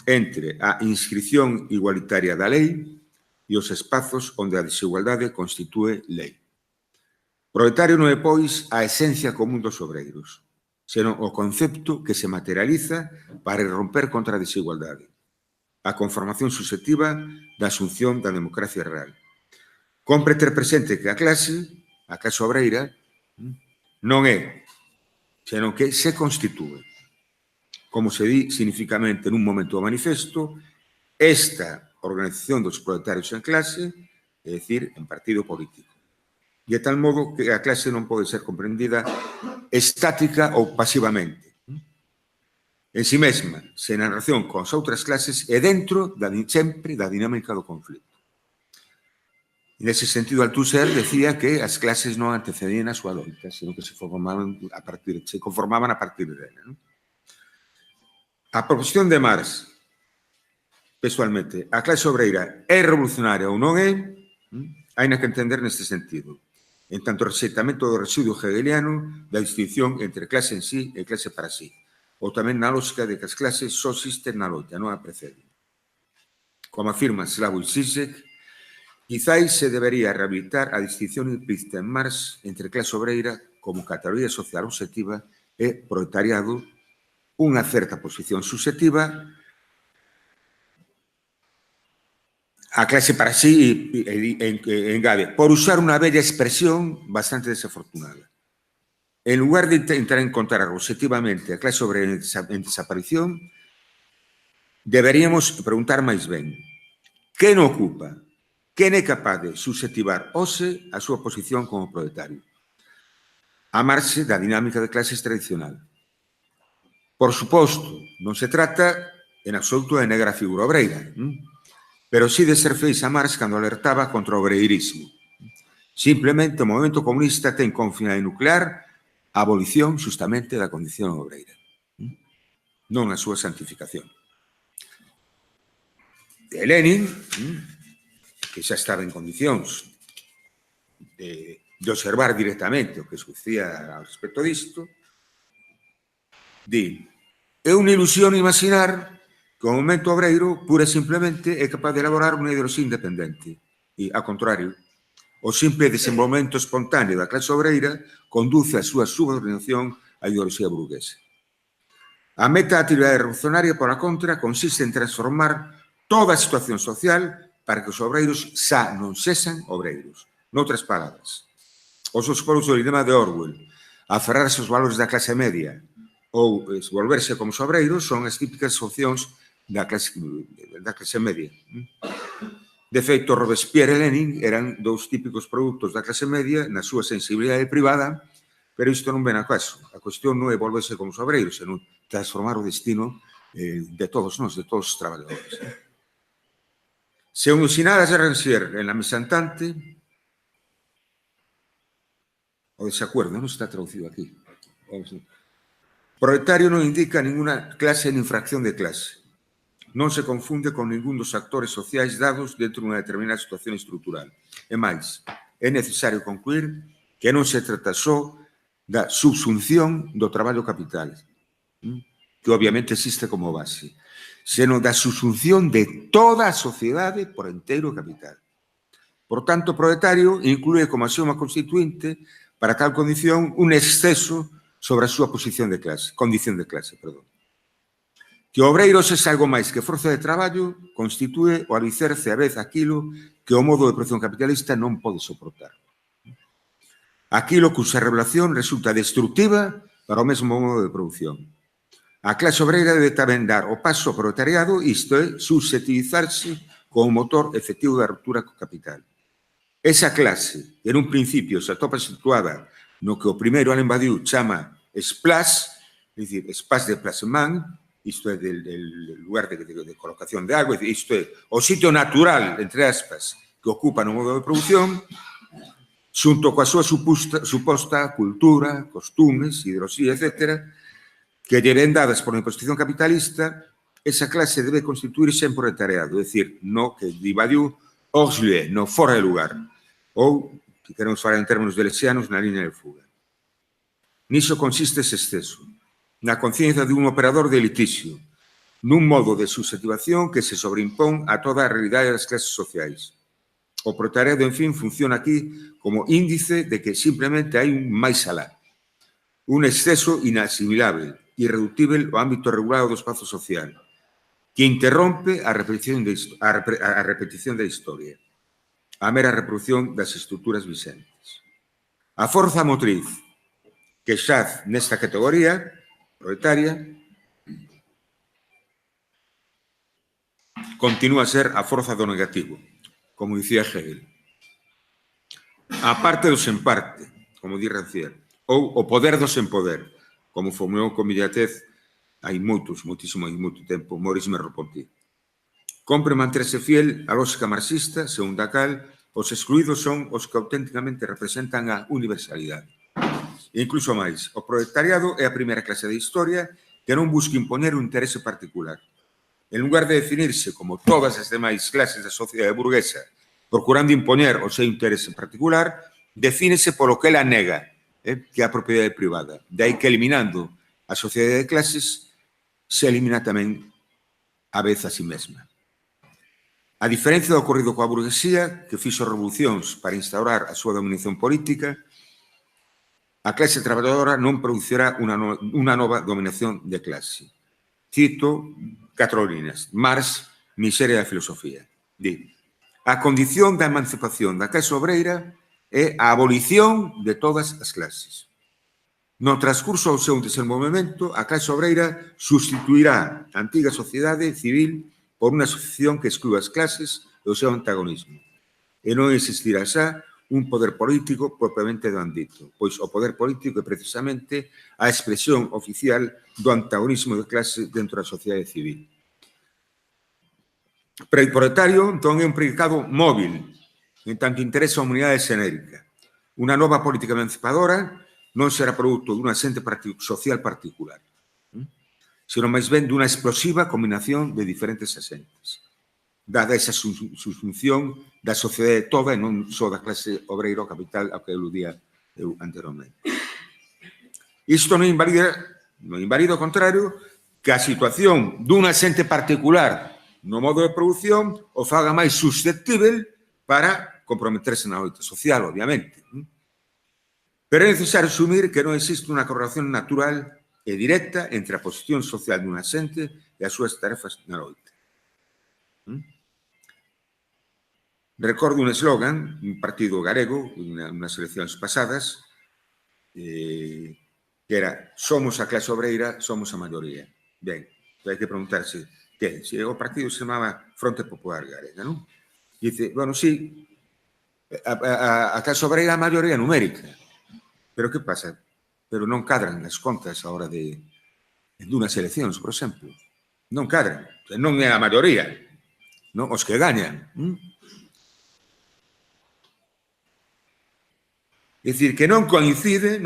entre a inscripción igualitaria da lei e os espazos onde a desigualdade constitúe lei. Proletario non é, pois, a esencia común dos obreiros, senón o concepto que se materializa para irromper contra a desigualdade, a conformación subjetiva da asunción da democracia real. Compre ter presente que a clase obreira, non é, senón que se constitúe. Como se di significativamente nun momento do manifesto, esta organización dos proletarios en clase, é dicir, en partido político. De tal modo que a clase non pode ser comprendida estática ou pasivamente. En si mesma, sen a relación con as outras clases e dentro sempre da dinámica do conflito. Nese sentido, Althusser decía que as clases non antecedían a súa loita, senón que se conformaban a partir dela. A proposición de Marx, pessoalmente, a clase obreira é revolucionaria ou non é, hai que entender neste sentido, en tanto rexeitamento do residuo hegeliano da distinción entre clase en sí e clase para sí, ou tamén na lógica de que as clases só existen na loita, non a preceden. Como afirma Slavoj Žižek, quizás se debería rehabilitar a distinción implícita en Marx entre clase obreira como categoría social obxectiva e proletariado, unha certa posición subxectiva, a clase para sí engade, por usar unha bella expresión bastante desafortunada. En lugar de intentar encontrar objetivamente a clase obreira en desaparición, deberíamos preguntar máis ben, quen ocupa, quen é capaz de subxetivar hoxe a súa posición como proletario, a marxe da dinámica de clases tradicional. Por suposto, non se trata en absoluto de negar a figura obreira, pero sí de ser feixa a Marx cando alertaba contra o obreirismo. Simplemente o movimento comunista ten como finalidade nuclear a abolición justamente da condición obreira, non a súa santificación. E Lenin, que xa estaba en condicións de observar directamente o que sucedía ao respecto disto, di, é unha ilusión imaginar que o movimento obreiro, pura e simplemente, é capaz de elaborar unha ideoloxía independente. E, ao contrario, o simple desenvolvemento espontáneo da clase obreira conduce a súa subordinación á ideoloxía burguesa. A meta da actividade revolucionaria, por a contra, consiste en transformar toda a situación social para que os obreiros xa non sexan obreiros. Noutras palabras, os espolos do dilema de Orwell, aferrarse aos valores da clase media ou volverse como os obreiros son as típicas opcións da clase media. De feito, Robespierre e Lenin eran dous típicos produtos da clase media na súa sensibilidade privada, pero isto non ven a caso. A cuestión non é volverse como os obreiros, senón transformar o destino de todos nós, de todos os traballadores. Según Sinadas de Rancière en la Mesantante, o desacuerdo, non está traducido aquí. Proletario non indica ninguna clase nin fracción de clase. Non se confunde con ningún dos actores sociais dados dentro dunha determinada situación estrutural. E máis, é necesario concluir que non se trata só da subsunción do traballo capital, que obviamente existe como base, seno da subsunción de toda a sociedade por inteiro capital. Por tanto, o proletario inclúe como axoma constituinte para tal condición un exceso sobre a súa condición de clase. Que o obreiro sexa algo máis que forza de traballo constitúe o alicerce a vez aquilo que o modo de produción capitalista non pode soportar. Aquilo cuxa revelación resulta destructiva para o mesmo modo de produción. A clase obreira debe tamén dar o paso ao proletariado, isto é, susceptibilizarse como motor efectivo da ruptura co capital. Esa clase, que en un principio se atopa situada no que o primeiro Alain Badiou chama espace, é dicir, espace de placement, isto é, del lugar de colocación de algo, isto é, o sitio natural, entre aspas, que ocupa no modo de produción, xunto coa súa suposta cultura, costumes, ideoloxía, etc., que lle ven dadas por a imposición capitalista, esa clase debe constituirse en proletariado, é dicir, no que di Badiou, hors lieu, no fora de lugar, ou, que queremos falar en términos delexianos, na línea de fuga. Niso consiste ese exceso, na conciencia dun operador de litisio, nun modo de subjetivación que se sobreimpón a toda a realidade das clases sociais. O proletariado, en fin, funciona aquí como índice de que simplemente hai un máis alá, un exceso inasimilable, irreductível ao ámbito regulado do espazo social, que interrompe a repetición da historia, a mera reproducción das estruturas vixentes. A forza motriz que xaz nesta categoría proletaria continúa a ser a forza do negativo, como dicía Hegel. A parte do sen parte, como di Rancière, ou o poder do sen poder, como formulou con millatez hai moito tempo Maurice Merleau-Ponty. Compre manterse fiel á lógica marxista, segundo a cal os excluídos son os que auténticamente representan a universalidade. E incluso máis, o proletariado é a primeira clase de historia que non busca impoñer un interese particular. En lugar de definirse como todas as demais clases da sociedade burguesa procurando impoñer o seu interese particular, defínese polo que ela nega, que é a propiedade privada. De aí que eliminando a sociedade de clases se elimina tamén a vez a si mesma. A diferencia do ocorrido coa burguesía, que fixo revolucións para instaurar a súa dominación política, a clase traballadora non producirá unha nova dominación de clase. Cito 4 líneas. Marx, Miseria da filosofía. Di, a condición da emancipación da clase obreira é a abolición de todas as clases. No transcurso do seu desenvolvemento, a clase obreira sustituirá a antiga sociedade civil por unha asociación que exclúa as clases e o seu antagonismo. E non existirá xa un poder político propiamente dito, pois o poder político é precisamente a expresión oficial do antagonismo de clase dentro da sociedade civil. Pero o proletario, entón, é un predicado móvil, en tanto interesa a humanidade xenérica. Unha nova política emancipadora non será produto dunha xente social particular, sino máis ben dunha explosiva combinación de diferentes axentes, dada esa subsunción da sociedade toda e non só da clase obreira ou capital ao que aludía eu anteriormente. Isto non invalida, ao contrario, que a situación dunha xente particular no modo de produción o faga máis susceptível para comprometerse na loita social, obviamente. Pero é necesario asumir que non existe unha correlación natural e directa entre a posición social dunha xente e as súas tarefas na loita. Recordo un eslogan, un partido galego, unhas eleccións pasadas, que era somos a clase obreira, somos a maioría. Ben, hai que preguntarse, que se o partido se chamaba Fronte Popular Galega, non? Dice, bueno, sí, a clase obreira é a maioría numérica, pero que pasa? Pero non cadran as contas a hora de dunhas eleccións, por exemplo. Non cadran, non é a maioría, non os que gañan. É dicir, que non coincide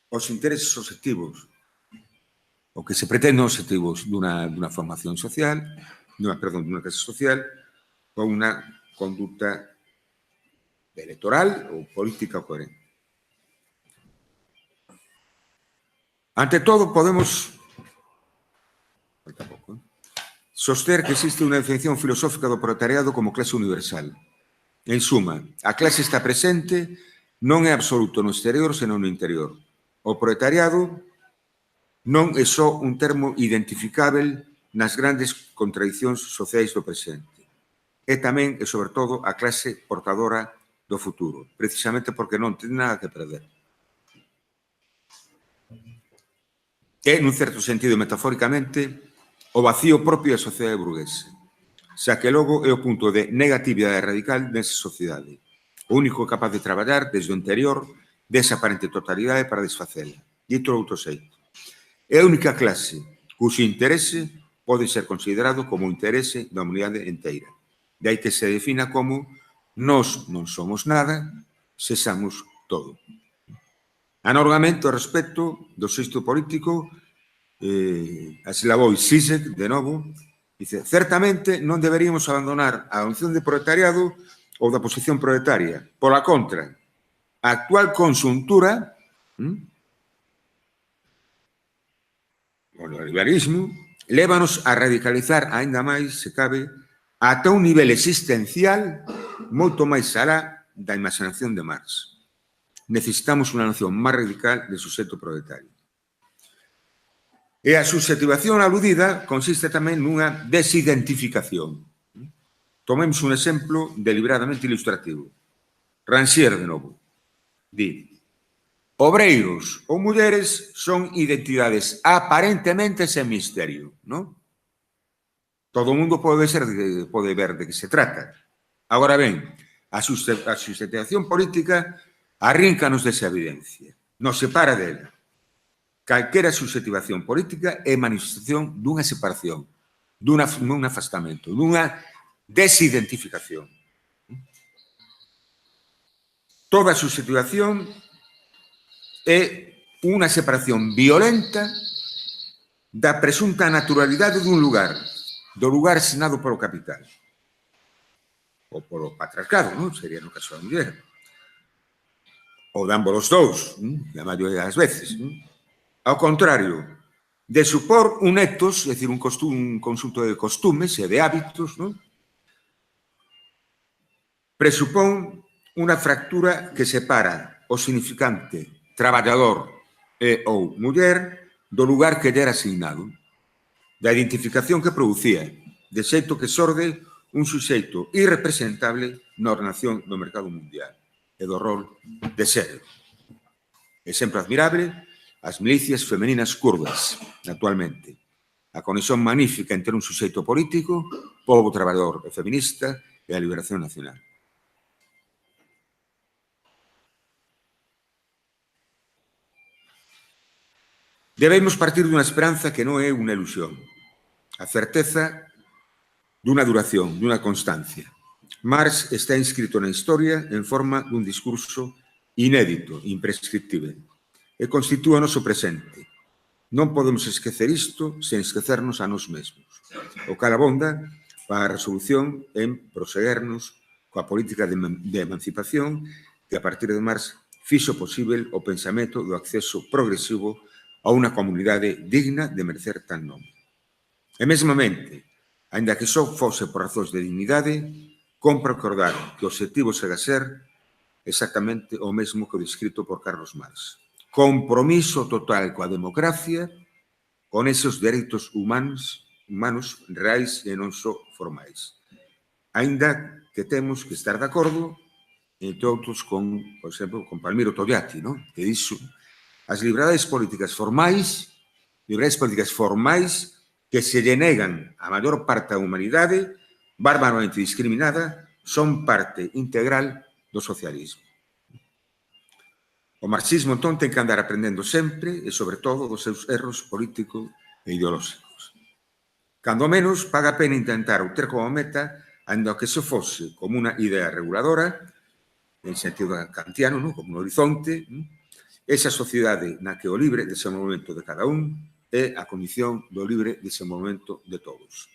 os intereses objetivos, o que se pretende objetivos dunha formación social, dunha clase social, con unha conduta electoral ou política coherente. Ante todo, podemos falta pouco, soster que existe unha definición filosófica do proletariado como clase universal. En suma, a clase está presente non é absoluto no exterior, senón no interior. O proletariado non é só un termo identificável nas grandes contradicións sociais do presente. É tamén, e sobre todo, a clase portadora do futuro, precisamente porque non ten nada que perder. É, nun certo sentido, metafóricamente, o vacío propio da sociedade burguesa, xa que logo é o punto de negatividade radical nesa sociedade, o único capaz de traballar desde o interior desa aparente totalidade para desfacela. Dito outro xeito, é a única clase cuxo interese pode ser considerado como o interese da humanidade inteira. De aí que se defina como nós non somos nada, sexamos todo. Anorgamento ao respecto do xeito político, asilabou Zizek, de novo, dice, certamente non deberíamos abandonar a noción de proletariado ou da posición proletaria. Pola contra, a actual conxuntura, o neoliberalismo, lévanos a radicalizar aínda máis, se cabe, ata un nivel existencial moito máis alá da imaginación de Marx. Necesitamos unha noción máis radical de suxeto proletario. E a subjetivación aludida consiste tamén nunha desidentificación. Tomemos un exemplo deliberadamente ilustrativo. Rancière, de novo, di: obreiros ou mulleres son identidades aparentemente sen misterio, non? Todo o mundo pode ver de que se trata. Agora ben, a subjetivación política arríncanos desa evidencia, nos separa dela. Calquera subjetivación política é manifestación dunha separación, dun afastamento, dunha desidentificación. Toda subjetivación é unha separación violenta da presunta naturalidade dun lugar, do lugar asignado polo capital. Ou polo patriarcado, non? Sería no caso da muller. Ou de ambos os dous, a maioría das veces. Ao contrario, de supor un ethos, é dicir, un conxunto de costumes e de hábitos, non? Presupón unha fractura que separa o significante traballador e ou muller do lugar que lle era asignado, da identificación que producía, de xeito que xorde un suxeito irrepresentable na ordenación do mercado mundial e do rol de xénero. Exemplo admirable, as milicias femeninas kurdas, actualmente. A conexión magnífica entre un suxeito político, pobo traballador e feminista e a liberación nacional. Debemos partir dunha esperanza que non é unha ilusión, a certeza dunha duración, dunha constancia. Marx está inscrito na historia en forma dun discurso inédito, imprescriptível, e constitúa o noso presente. Non podemos esquecer isto sen esquecernos a nós mesmos. O cal abonda para a resolución en proseguirnos coa política de emancipación que a partir de Marx fixo posible o pensamento do acceso progresivo a unha comunidade digna de merecer tan nome. E mesmamente, aínda que só fose por razóns de dignidade, compra recordar que o obxectivo será ser exactamente o mesmo que o descrito por Carlos Marx. Compromiso total coa democracia, con esos dereitos humanos reais e non só formais. Aínda que temos que estar de acordo, entre outros, con, por exemplo, con Palmiro Togliatti, non? Que dixo as liberdades políticas formais que se lle negan a maior parte da humanidade, bárbaramente discriminada, son parte integral do socialismo. O marxismo, entón, ten que andar aprendendo sempre e, sobre todo, dos seus erros políticos e ideolóxicos. Cando menos, paga a pena intentar obter como meta, ainda que se fose como unha idea reguladora, en sentido kantiano, ¿no? Como un horizonte, ¿no? Esa sociedade na que o libre desenvolvemento de cada un é a condición do libre desenvolvemento de todos.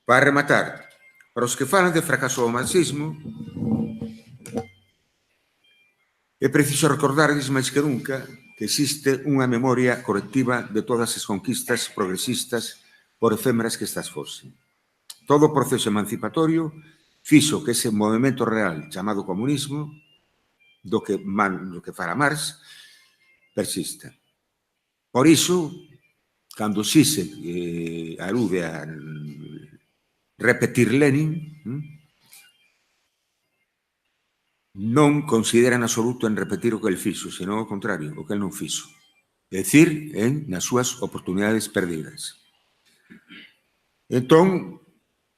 Para rematar, para os que falan de fracaso do marxismo, é preciso recordarles máis que nunca que existe unha memoria colectiva de todas as conquistas progresistas por efémeras que estas fosen. Todo o proceso emancipatorio fixo que ese movimento real chamado comunismo, do que fara Marx, persista. Por iso, cando Zizek alude a repetir Lenin, non considera en absoluto en repetir o que el fixo, senón ao contrario, o que el non fixo. É dicir, nas súas oportunidades perdidas. Entón,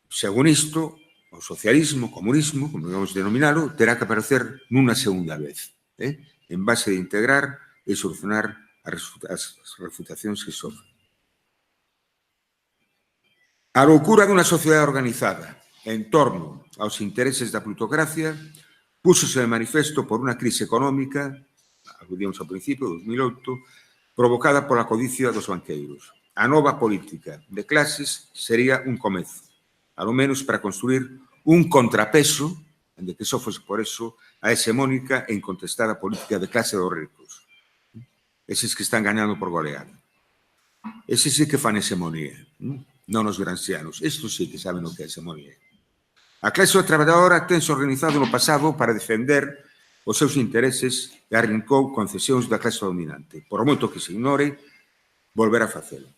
según isto, o socialismo, o comunismo, como vamos denominalo, terá que aparecer nunha segunda vez, en base de integrar e solucionar as refutacións que sofren. A loucura dunha sociedade organizada en torno aos intereses da plutocracia púxose de manifesto por unha crise económica, aludíamos ao principio, 2008, provocada pola codicia dos banqueiros. A nova política de clases sería un comezo, ao menos para construir un contrapeso, de que só fose por eso, a hexemónica e incontestada política de clase dos ricos. Eses que están gañando por goleada. Eses sí que fan hexemonía, non os granxianos. Estos sí que saben o que é hexemonía. A clase traballadora tense organizado no pasado para defender os seus intereses e arrincou concesións da clase dominante. Por moito que se ignore, volver a facelo.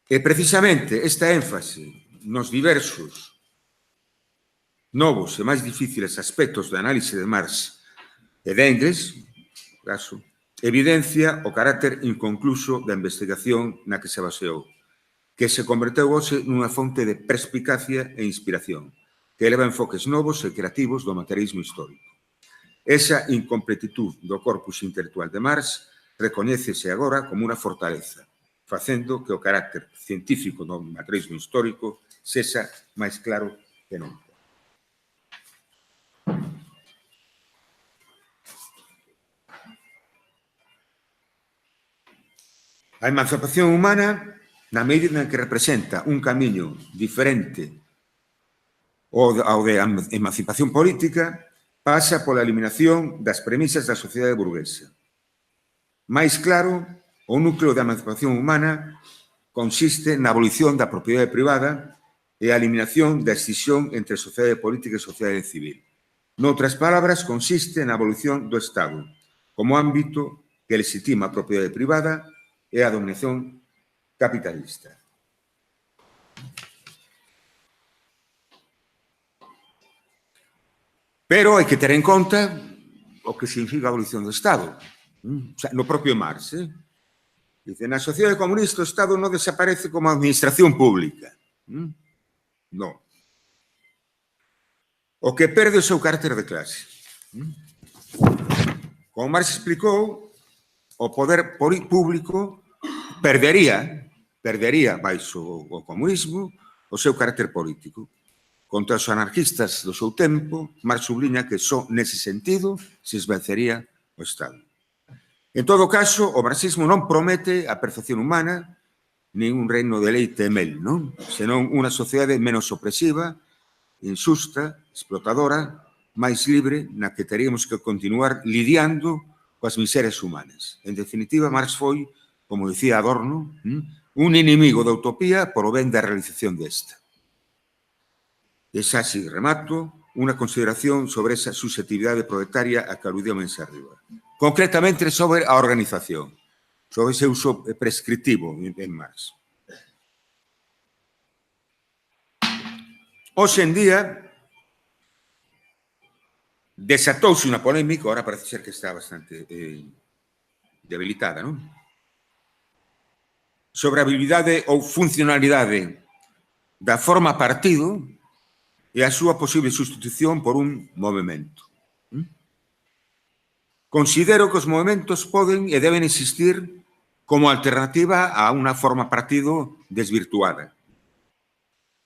E precisamente esta énfase nos diversos, novos e máis difíciles aspectos da análise de Marx e de Engels, caso, evidencia o carácter inconcluso da investigación na que se baseou, que se converteu hoxe nunha fonte de perspicacia e inspiración, que eleva enfoques novos e creativos do materialismo histórico. Esa incompletitud do corpus intelectual de Marx recoñécese agora como unha fortaleza, facendo que o carácter científico do materialismo histórico sexa máis claro que nunca. A emancipación humana, na medida en que representa un camiño diferente ao de emancipación política, pasa pola eliminación das premisas da sociedade burguesa. Máis claro, o núcleo da emancipación humana consiste na abolición da propiedade privada e a eliminación da escisión entre sociedade política e sociedade civil. Noutras palabras, consiste na abolición do Estado como ámbito que legitima a propiedade privada e a dominación capitalista. Pero hai que ter en conta o que significa a abolición do Estado. O sea, no propio Marx. Dice, na sociedade comunista o Estado non desaparece como administración pública. Non. O que perde o seu carácter de clase. Como Marx explicou, o poder público perdería baixo o comunismo o seu carácter político. Contra os anarquistas do seu tempo, Marx subliña que só nese sentido se esvencería o Estado. En todo caso, o marxismo non promete a perfección humana nin un reino de leite e mel, non? Senón unha sociedade menos opresiva, injusta, explotadora, máis libre, na que teríamos que continuar lidiando coas miserias humanas. En definitiva, Marx foi, como dicía Adorno, un inimigo da utopía por o ben da realización desta. E xa si remato unha consideración sobre esa susceptibilidade proletaria a que aludíamos arriba. Concretamente sobre a organización, sobre ese uso prescriptivo en Marx. Hoxe en día desatouse unha polémica, ahora parece ser que está bastante debilitada, non? Sobre a habilidade ou funcionalidade da forma partido e a súa posible sustitución por un movimento. Considero que os movimentos poden e deben existir como alternativa a unha forma partido desvirtuada.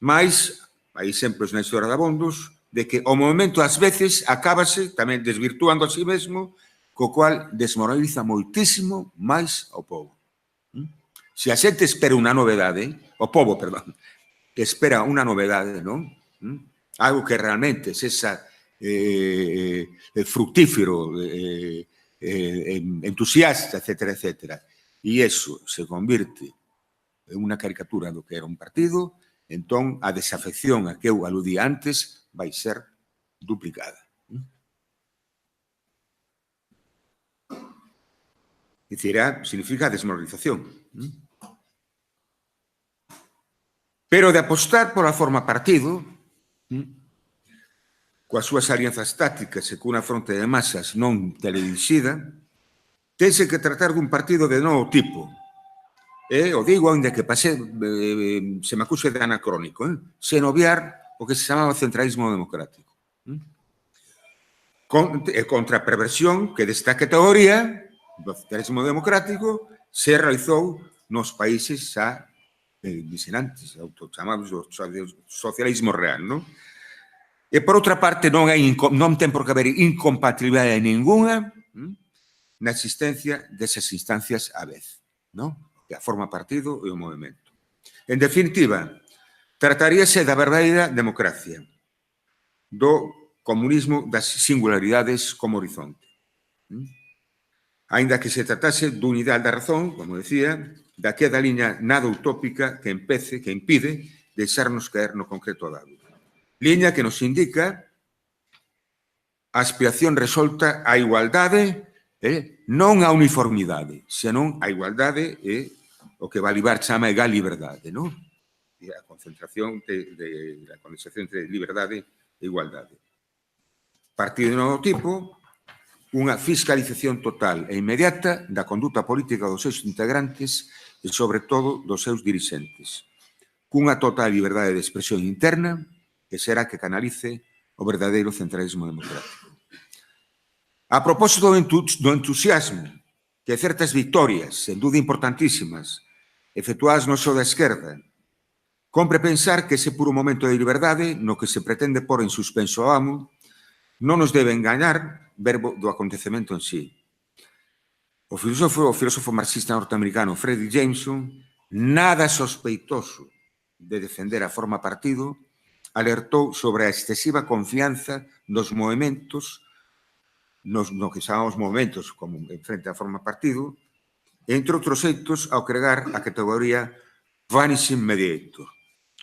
Mais, hai exemplos na historia de abondos, de que o movimento ás veces acábase tamén desvirtuando a sí mesmo, co cual desmoraliza moitísimo máis ao povo. Se a xente espera unha novedade, o povo, perdón, que espera unha novedade, non? Algo que realmente sexa fructífero, entusiasta, etcétera, etcétera. E iso se convirte unha caricatura do que era un partido, entón a desafección a que eu aludí antes vai ser duplicada. Dicir, significa desmoralización. Pero de apostar pola forma partido, coas súas alianzas tácticas e cunha fronte de masas non televisida, tense que tratar dun partido de novo tipo. O digo, ainda que se me acuse de anacrónico, sen obviar o que se chamaba centralismo democrático. Contra a perversión que desta categoría do centralismo democrático se realizou nos países xa vicinantes, autochamados do socialismo real, non? E, por outra parte, non ten por que haber incompatibilidade ninguna na existencia desas instancias á vez, non? Que a forma partido e o movimento. En definitiva, trataríase da verdadeira democracia, do comunismo das singularidades como horizonte. Ainda que se tratase dun ideal da razón, como decía, daquela liña nada utópica que impide deixarnos caer no concreto dado. Liña que nos indica a aspiración resolta á igualdade, non á uniformidade, senón á igualdade e o que Balibar chama egal liberdade, non? E a concentración a condensación entre liberdade e igualdade. Partido de novo tipo, unha fiscalización total e inmediata da conduta política dos seus integrantes e, sobre todo, dos seus dirixentes, cunha total liberdade de expresión interna que será que canalice o verdadeiro centralismo democrático. A propósito do entusiasmo que certas victorias, sen duda importantísimas, efectuadas no xo da esquerda, compre pensar que ese puro momento de liberdade no que se pretende pôr en suspenso o amo non nos debe engañar verbo do acontecemento en sí. O filósofo marxista norteamericano Freddy Jameson, nada sospeitoso de defender a forma partido, alertou sobre a excesiva confianza nos movimentos, no que chamamos movimentos como en frente á forma partido, entre outros xeitos ao crear a categoría vanishing mediator,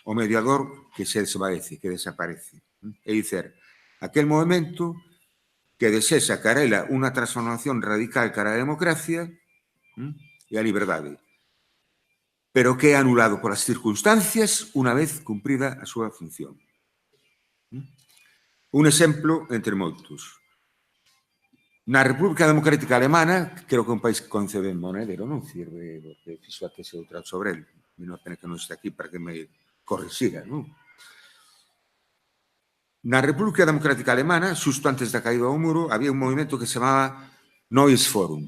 o mediador que se desvanece, que desaparece. É dizer, aquel movimento que desexa carela unha transformación radical cara a democracia e a liberdade, pero que é anulado polas circunstancias unha vez cumprida a súa función. Un exemplo entre moitos. Na República Democrática Alemana, creo que é un país que coñece ben Monedero, non sirve, porque fixo a tese outra sobre él, e non pena que non está aquí para que me corrixira, non? Na República Democrática Alemana, xusto antes da caída do muro, había un movimento que se chamaba Neues Forum.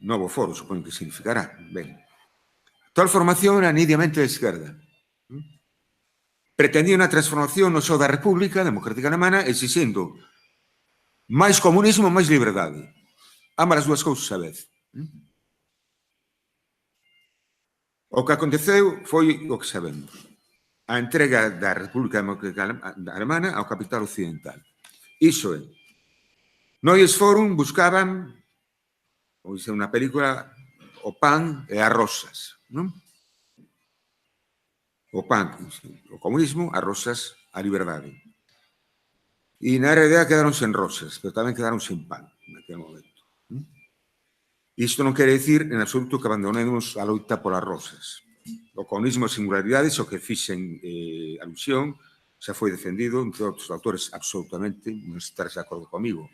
Novo foro, supoño que significará. Ben. Tal formación era nítidamente de esquerda. Pretendía unha transformación no xo da República Democrática Alemana exixindo máis comunismo, máis liberdade. Ambas as dúas cousas a vez. O que aconteceu foi o que sabemos. A entrega da República Democrática Alemana ao capital occidental. Iso é. Neues Forum buscaban, como dice unha película, o pan e as rosas. Non? O pan, o comunismo, as rosas, a liberdade. E na realidade quedaron sen rosas, pero tamén quedaron sen pan naquele momento. Isto non quere dicir en absoluto que abandonemos a loita polas rosas. O comunismo de singularidades, o que fixen alusión, xa foi defendido entre outros autores absolutamente, non estares de acordo comigo,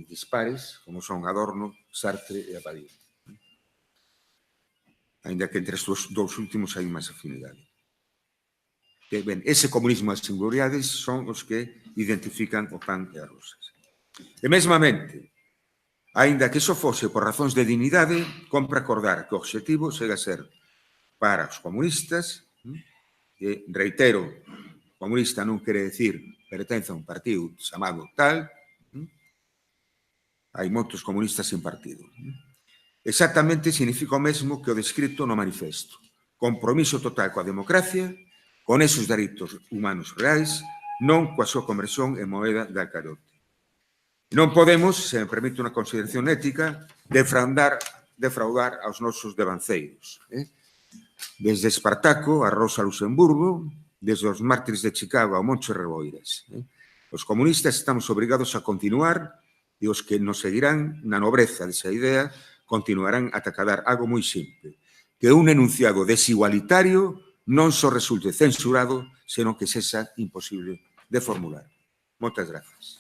dispares, como son Adorno, Sartre e Abadie. Ainda que entre estes dous últimos hai máis afinidade. Ben, ese comunismo das singularidades son os que identifican o pan e as rosas. E mesmamente, aínda que iso fose por razóns de dignidade, compre acordar que o obxectivo chega a ser para os comunistas, e reitero, comunista non quere decir pertence a un partido chamado tal, hai moitos comunistas sin partido. Exactamente significa o mesmo que o descrito no manifesto. Compromiso total coa democracia, con esos dereitos humanos reais, non coa súa conversión en moeda de alcarote. Non podemos, se me permite unha consideración ética, defraudar defraudar aos nosos devanceiros. Desde Espartaco a Rosa Luxemburgo, desde os mártires de Chicago ao Moncho Reboiras. Os comunistas estamos obrigados a continuar e os que nos seguirán na nobreza desa idea continuarán ata cadar algo moi simple, que un enunciado desigualitario non só resulte censurado, senón que sexa imposible de formular. Moitas grazas.